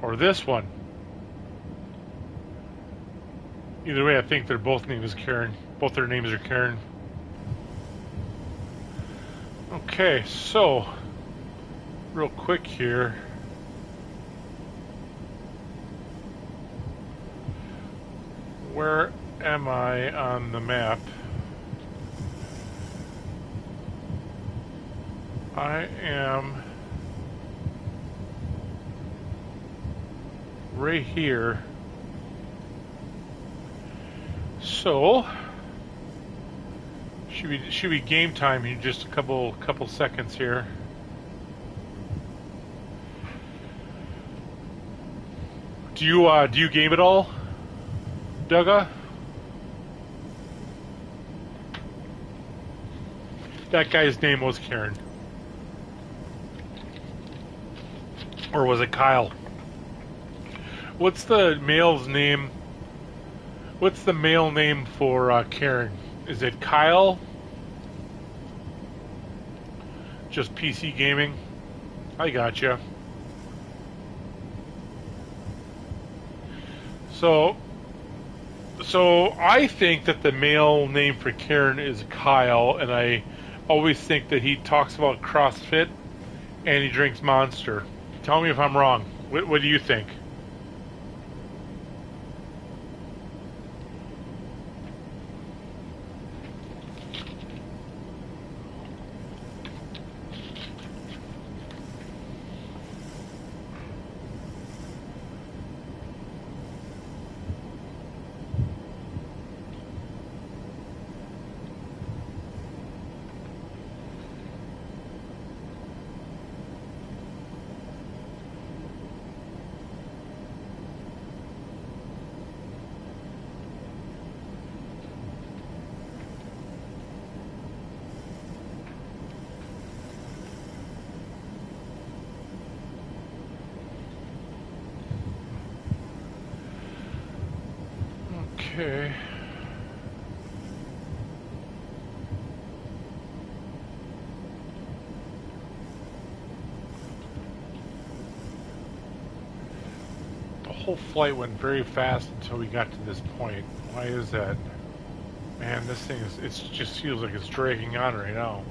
Or this one. Either way, I think their both names is Karen. Both their names are Karen. Okay, so real quick here. Where am I on the map? I am right here. So should be game time in just a couple seconds here. Do you game at all, Dugga? That guy's name was Karen. Or was it Kyle? What's the male's name? What's the male name for Karen? Is it Kyle? Just PC gaming? I gotcha. So I think that the male name for Karen is Kyle, and I always think that he talks about CrossFit and he drinks Monster. Tell me if I'm wrong. What do you think? Okay. The whole flight went very fast until we got to this point. Why is that? Man, this thing is, it just feels like it's dragging on right now.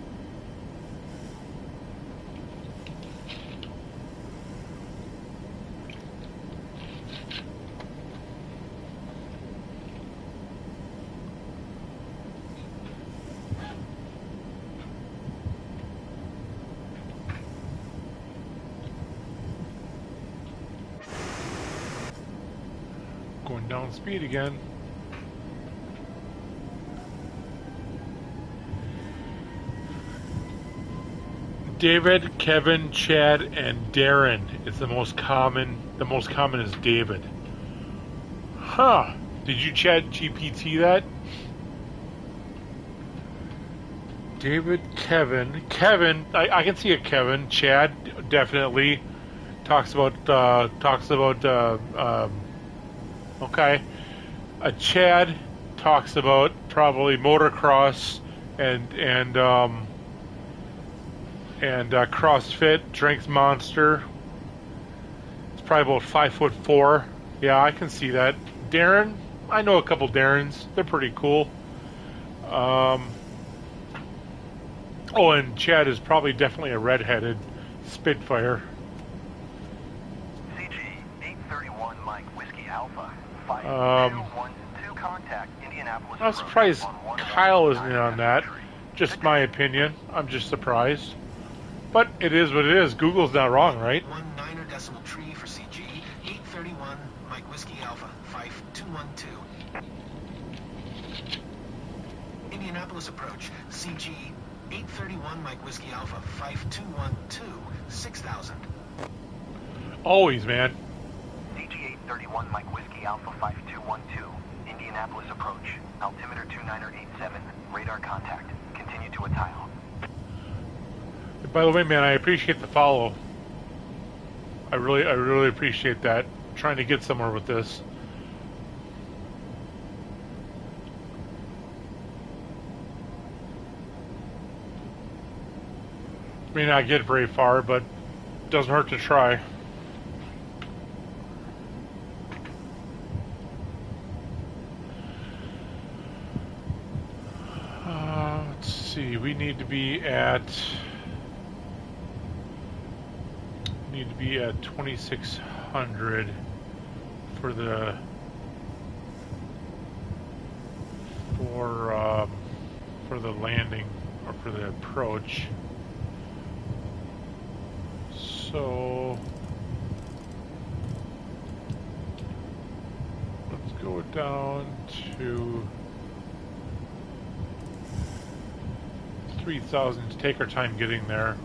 Going down speed again. David, Kevin, Chad, and Darren is the most common. The most common is David. Huh. Did you Chad GPT that? David, Kevin. Kevin, I can see a Kevin. Chad, definitely. Talks about, okay. A Chad talks about probably motocross and CrossFit, drinks Monster. It's probably about 5'4". Yeah, I can see that. Darren, I know a couple Darrens. They're pretty cool. Oh, and Chad is probably definitely a redheaded Spitfire. CG 831 Mike Whiskey Alpha 5212 contact Indianapolis. I'm surprised Kyle isn't in on that. Just my opinion. I'm just surprised. But it is what it is. Google's not wrong, right? 19er decimal tree for CG 831 Mike Whiskey Alpha 5212. Indianapolis approach CG 831 Mike Whiskey Alpha 5212 6000. Always, man. CG 831 Mike Whiskey Alpha 5212 Indianapolis approach altimeter 2987 radar contact continue to a tile. By the way, man, I appreciate the follow. I really appreciate that. I'm trying to get somewhere with this. May not get very far, but doesn't hurt to try. Let's see. We need to be at 2600 for the landing or for the approach. So let's go down to 3,000 to take our time getting there.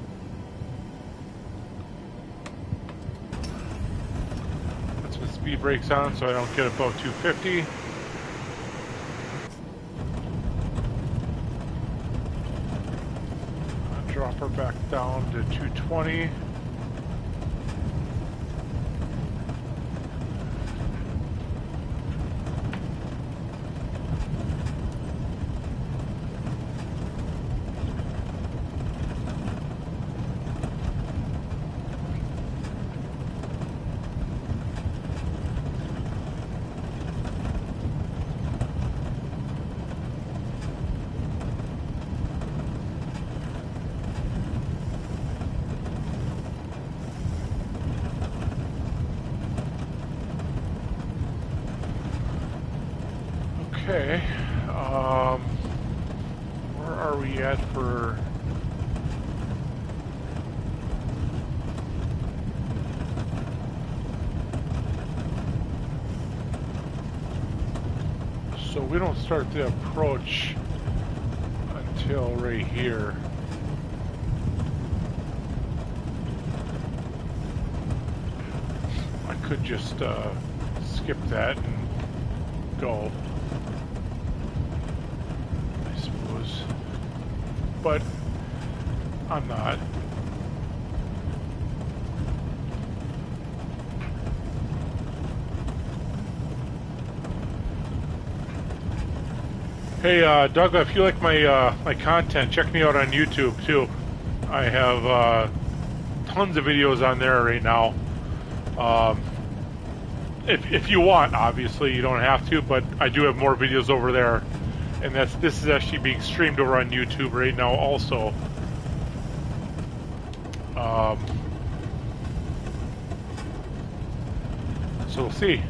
Put some speed brakes on so I don't get above 250. I'll drop her back down to 220. Okay, where are we at for... So we don't start the approach until right here. I could just skip that and go. But I'm not. Hey, Doug, if you like my content, check me out on YouTube too. I have tons of videos on there right now. If you want, obviously you don't have to, but I do have more videos over there, and this is actually being streamed over on YouTube right now also. So we'll see.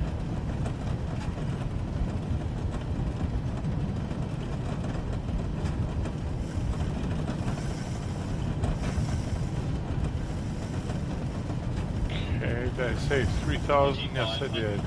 Okay, did I say 3,000? Yes, I did.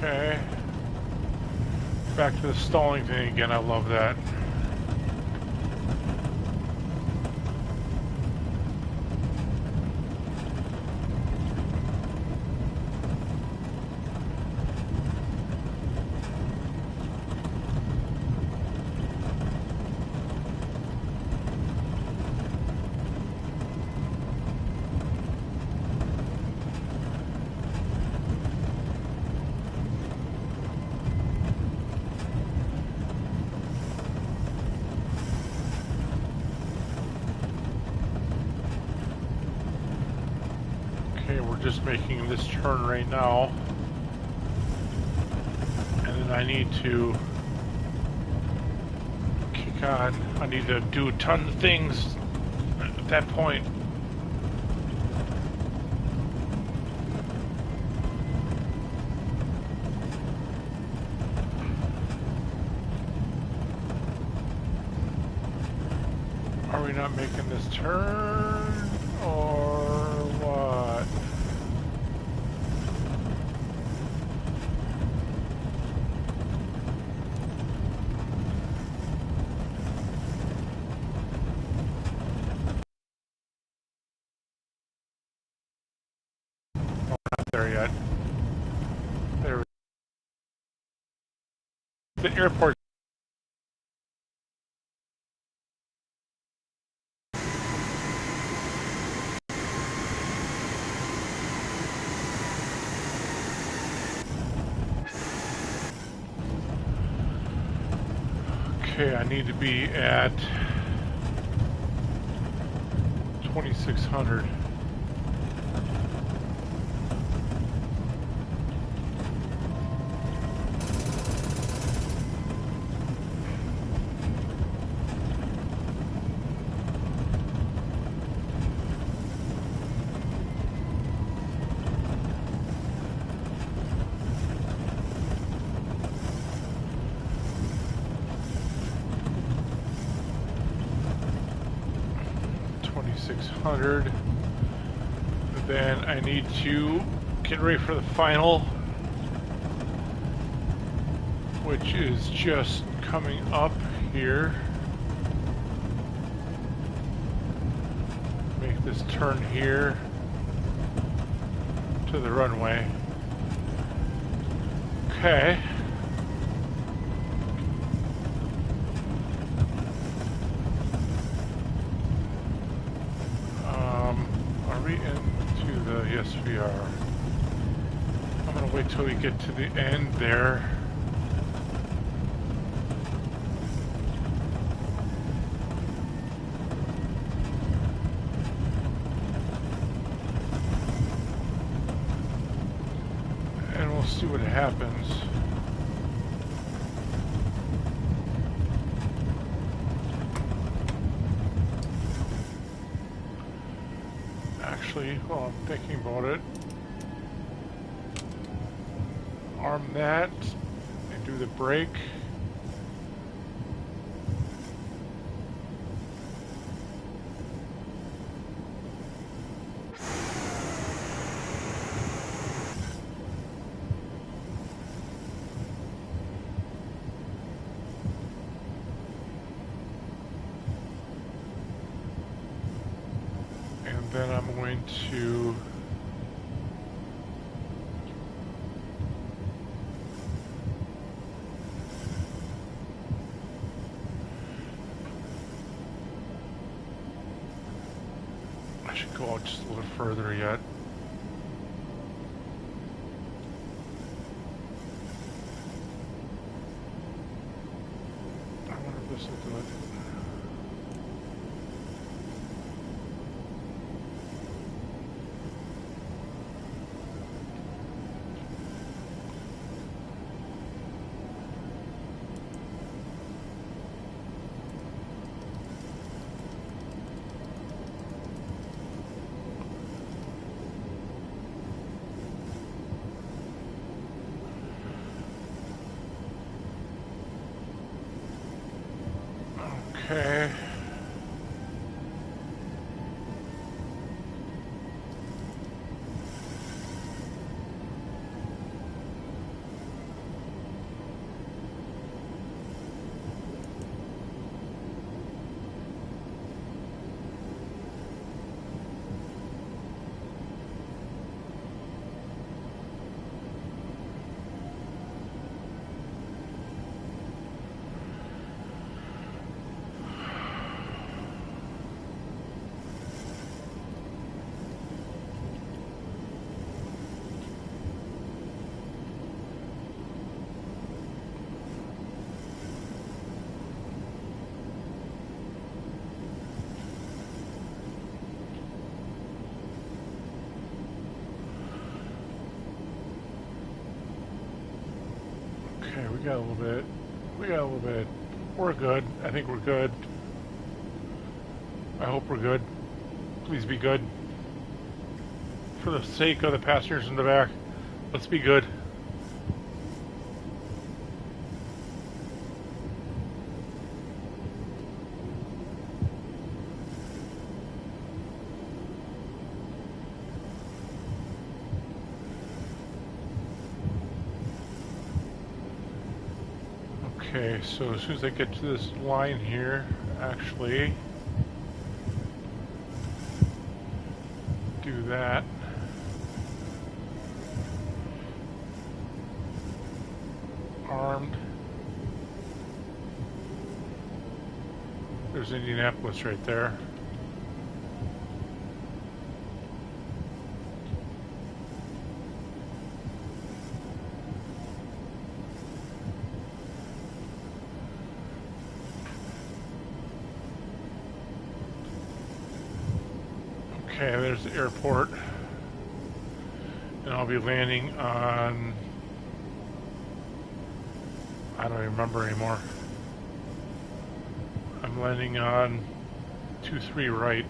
Okay. Back to the stalling thing again. I love that. Okay, we're just making this turn right now. And then I need to kick on. I need to do a ton of things at that point. Are we not making this turn? Or what? Not there yet. There. The airport. Okay, I need to be at 2,600. Then I need to get ready for the final, which is just coming up here. Make this turn here to the runway. Okay. Are we into the... Yes, we are. I'm gonna wait till we get to the end there. And we'll see what happens. Actually, while I'm thinking about it, arm that and do the brake. And then I'm going to I should go out just a little further yet. I wonder if this will do it. Okay. Okay, we got a little bit. We got a little bit. We're good. I think we're good. I hope we're good. Please be good. For the sake of the passengers in the back, let's be good. Okay, so as soon as I get to this line here, actually, do that. Armed. There's Indianapolis right there. Okay, there's the airport. And I'll be landing on... I don't even remember anymore. I'm landing on 23 right.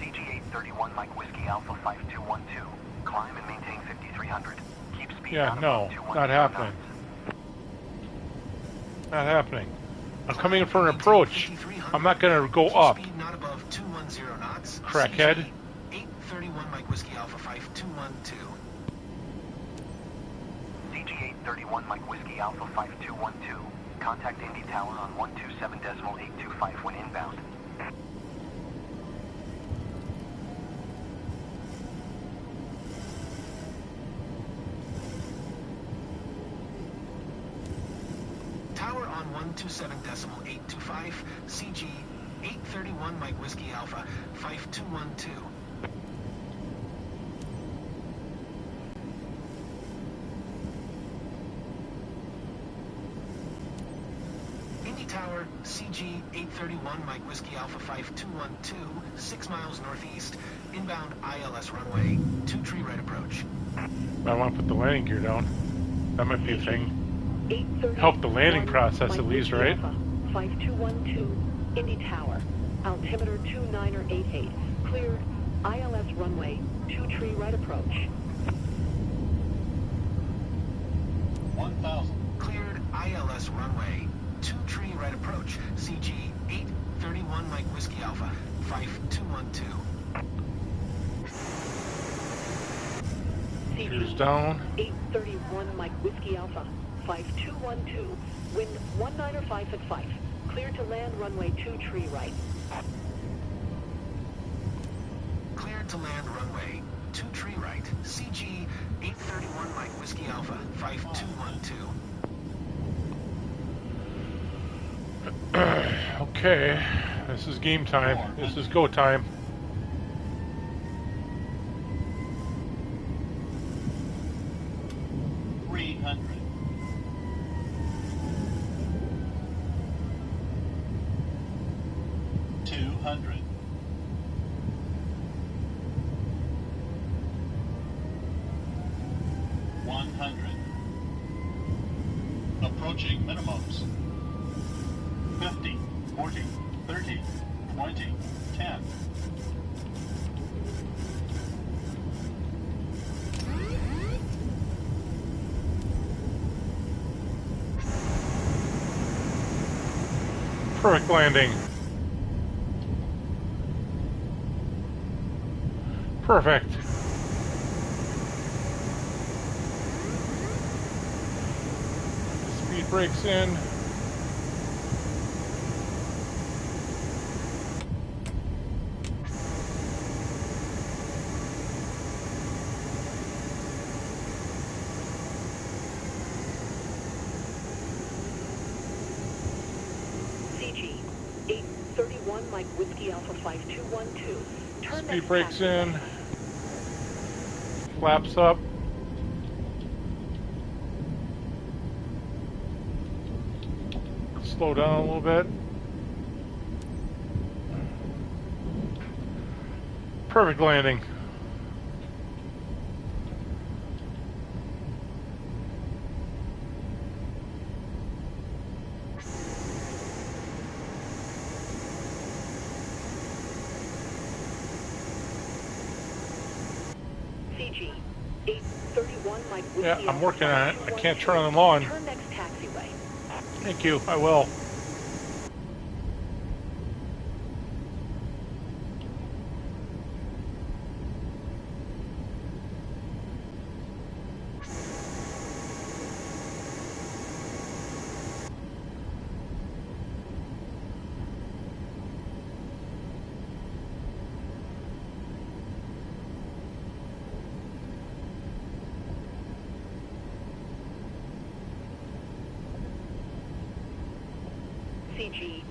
CG-831 Mike Whiskey Alpha 5212. Climb and maintain 5300. Keep speed Yeah, down no, above 210 not happening. knots. Not happening. I'm coming in for an approach. I'm not going to go up. Speed not above 210 knots. Crackhead. 831 Mike Whiskey Alpha 5212. CG-831 Mike Whiskey Alpha 5212. Contact Indy Tower on 127.825 when inbound. Tower on 127.825. CG 831 Mike Whiskey Alpha 5212. Indy Tower, CG 831 Mike Whiskey Alpha 5212, 6 miles northeast, inbound ILS runway, 2 tree right approach. I want to put the landing gear down. That might be a thing. Help the landing process at least, right? 5212, Indy Tower, altimeter 2988, cleared ILS runway 2 tree right approach. 1000. Cleared ILS runway 2 tree right approach. CG 831 Mike Whiskey Alpha 5212. Here's down. 831 Mike Whiskey Alpha 5212. Wind 195 at 5. Clear to land runway 2 tree right. Cleared to land runway 2 tree right. CG 831 Mike Whiskey Alpha 5212. Okay, this is game time. This is go time. Approaching minimums. 50, 40, 30, 20, 10. Perfect landing. Perfect. Speed brakes in. CG 831 Mike Whiskey Alpha 5212. Turn Speed next brakes taxi in. right. Flaps up. Slow down a little bit. Perfect landing. CG 831 Mike Whiskey Yeah, I'm Alpha working on it. I can't turn on the 5212. lawn. Turn next taxiway. Thank you. I will. CG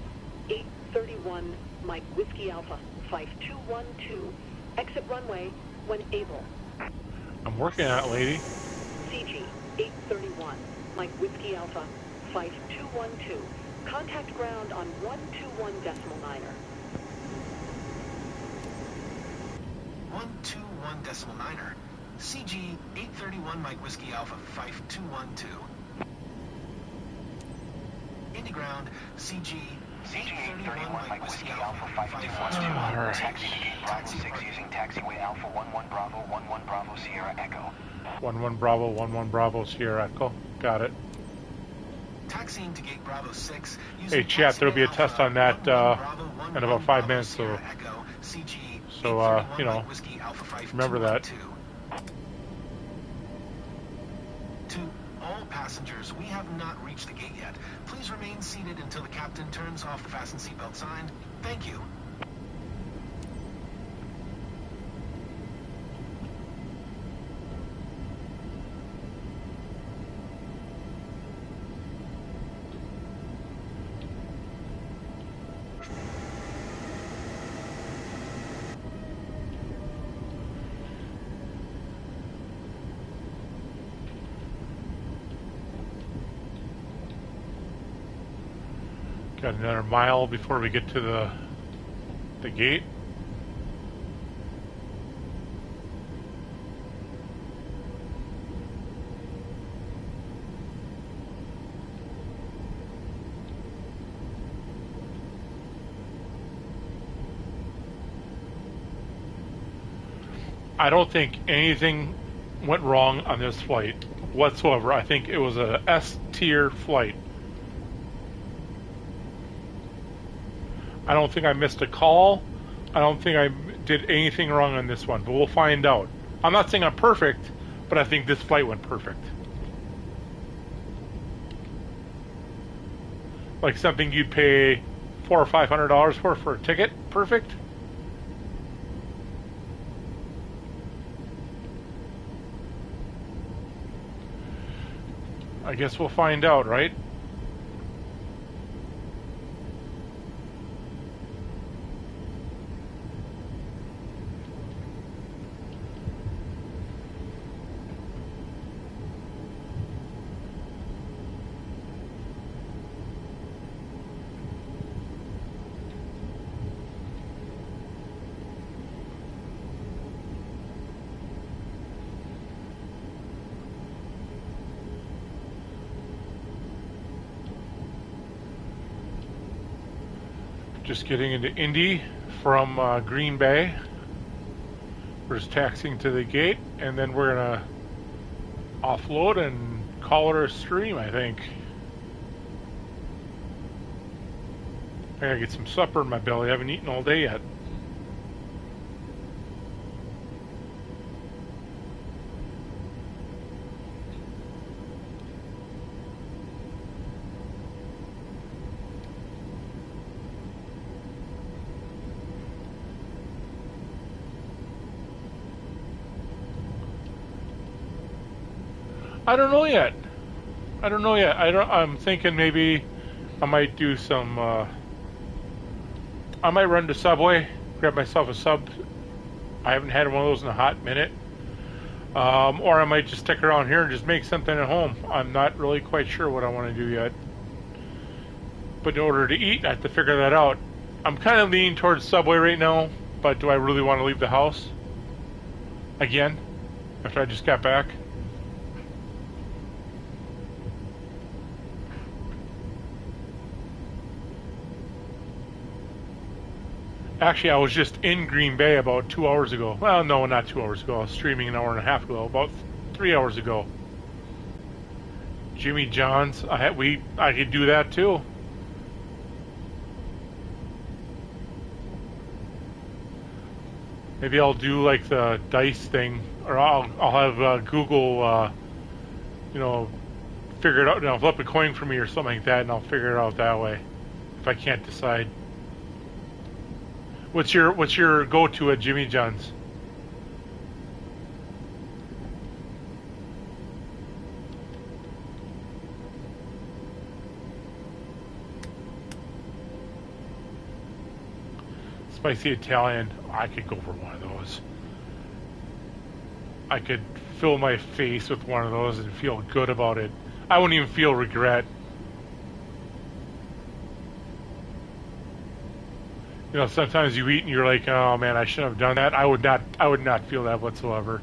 831 Mike Whiskey Alpha 5212. Exit runway when able. I'm working on it, lady. CG 831 Mike Whiskey Alpha 5212. Contact ground on 121.9er. 121.9er. CG 831 Mike Whiskey Alpha 5212. Indy ground, CG 831 Mike Whiskey Alpha 5212. All right. Taxi to gate Bravo 6 using taxiway Alpha 11 Bravo 11 Bravo Sierra Echo. 11 Bravo, 11 Bravo, Sierra Echo. Got it. Taxiing to gate Bravo 6. Hey, chat, there'll be a test on that in about 5 minutes, so you know, remember that. To all passengers, we have not reached the gate yet. Please remain seated until the captain turns off the fasten seatbelt sign. Thank you. Got another mile before we get to the gate. I don't think anything went wrong on this flight whatsoever. I think it was a S tier flight. I don't think I missed a call. I don't think I did anything wrong on this one, but we'll find out. I'm not saying I'm perfect, but I think this flight went perfect. Like something you'd pay $400 or $500 for a ticket. Perfect. I guess we'll find out, right? Just getting into Indy from Green Bay. We're just taxiing to the gate, and then we're gonna offload and call it a stream, I think. I gotta get some supper in my belly. I haven't eaten all day yet. I don't know yet. I'm thinking maybe I might do some. I might run to Subway, grab myself a sub. I haven't had one of those in a hot minute. Or I might just stick around here and just make something at home. I'm not really quite sure what I want to do yet. But in order to eat, I have to figure that out. I'm kind of leaning towards Subway right now, but do I really want to leave the house again after I just got back? Actually, I was just in Green Bay about 2 hours ago. Well, no, not 2 hours ago. I was streaming an hour and a half ago. About 3 hours ago. Jimmy John's. I could do that too. Maybe I'll do like the dice thing, or I'll have Google, figure it out. And I'll flip a coin for me or something like that, and I'll figure it out that way. If I can't decide. What's your go-to at Jimmy John's? Spicy Italian. I could go for one of those. I could fill my face with one of those and feel good about it. I wouldn't even feel regret. You know, sometimes you eat and you're like, oh man, I shouldn't have done that. I would not feel that whatsoever.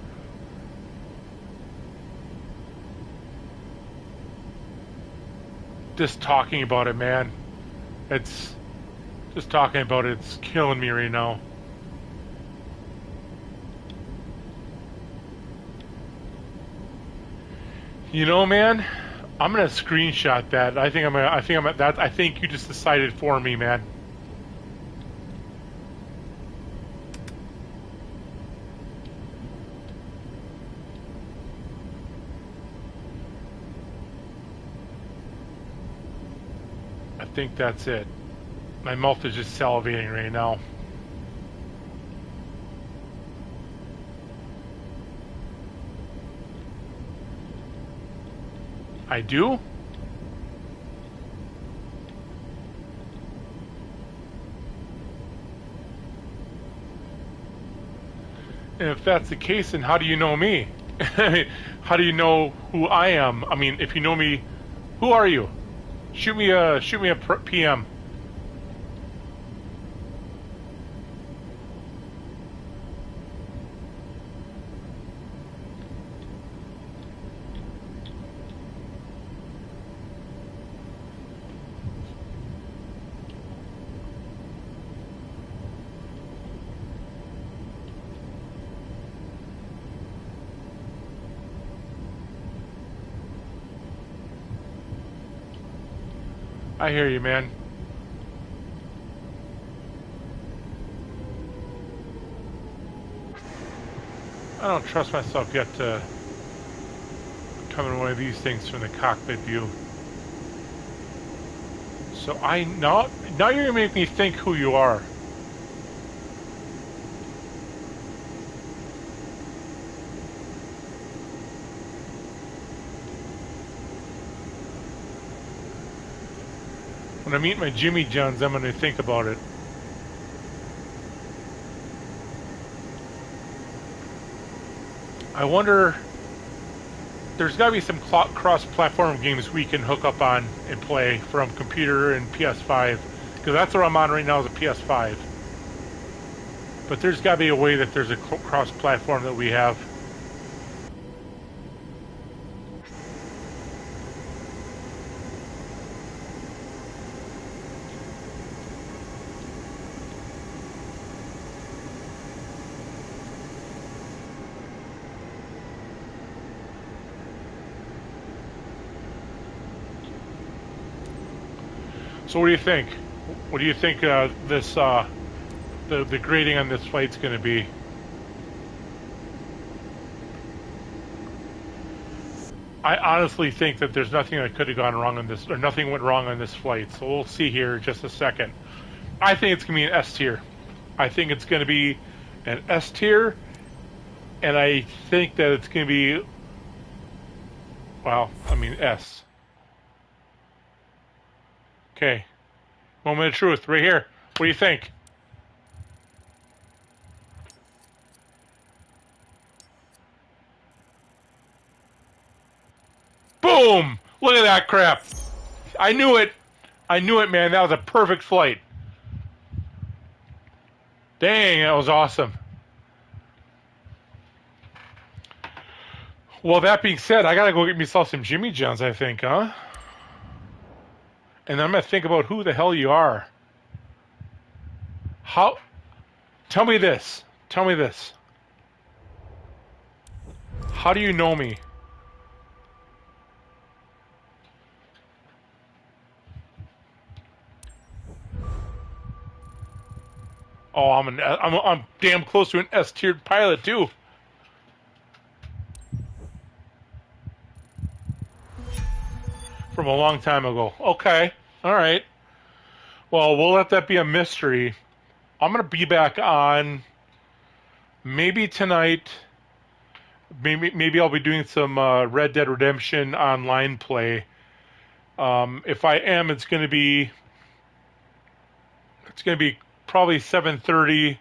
Just talking about it, man. It's killing me right now. You know, man, I'm gonna screenshot that. I think you just decided for me, man. I think that's it. My mouth is just salivating right now. I do? And if that's the case, then how do you know me? How do you know who I am? I mean, if you know me, who are you? Shoot me a PM. I hear you, man. I don't trust myself yet to come in one of these things from the cockpit view. So now you're gonna make me think who you are. When I meet my Jimmy Johns, I'm gonna think about it. I wonder. There's got to be some cross-platform games we can hook up on and play from computer and PS5, because that's what I'm on right now is a PS5. But there's got to be a way that there's a cross-platform that we have. So what do you think? What do you think this the grading on this flight's going to be? I honestly think that there's nothing that could have gone wrong on this, or nothing went wrong on this flight. So we'll see here in just a second. I think it's going to be an S tier. I think it's going to be an S tier, and I think that it's going to be, well, I mean S. Okay. Moment of truth, right here. What do you think? Boom! Look at that crap. I knew it. I knew it, man. That was a perfect flight. Dang, that was awesome. Well, that being said, I gotta go get myself some Jimmy Johns, I think, huh? And I'm gonna think about who the hell you are. How? Tell me this. Tell me this. How do you know me? Oh, I'm damn close to an S-tiered pilot too. From a long time ago. Okay. All right. Well, we'll let that be a mystery. I'm gonna be back on maybe tonight. Maybe I'll be doing some Red Dead Redemption online play. If I am, it's gonna be probably 7:30,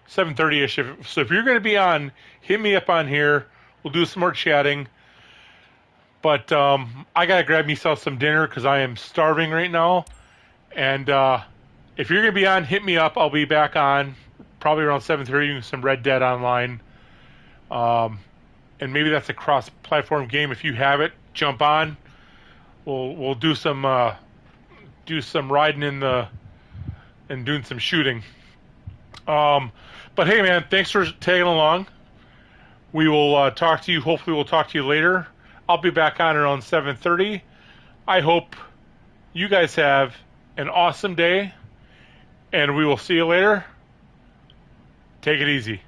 7:30ish. So if you're gonna be on, hit me up on here. We'll do some more chatting. But I gotta grab myself some dinner because I am starving right now. And if you're gonna be on, hit me up. I'll be back on probably around 7:30 doing some Red Dead online. And maybe that's a cross-platform game. If you have it, jump on. We'll do some riding and doing some shooting. But hey, man, thanks for tagging along. We will talk to you. Hopefully, we'll talk to you later. I'll be back on around 7:30. I hope you guys have an awesome day, and we will see you later. Take it easy.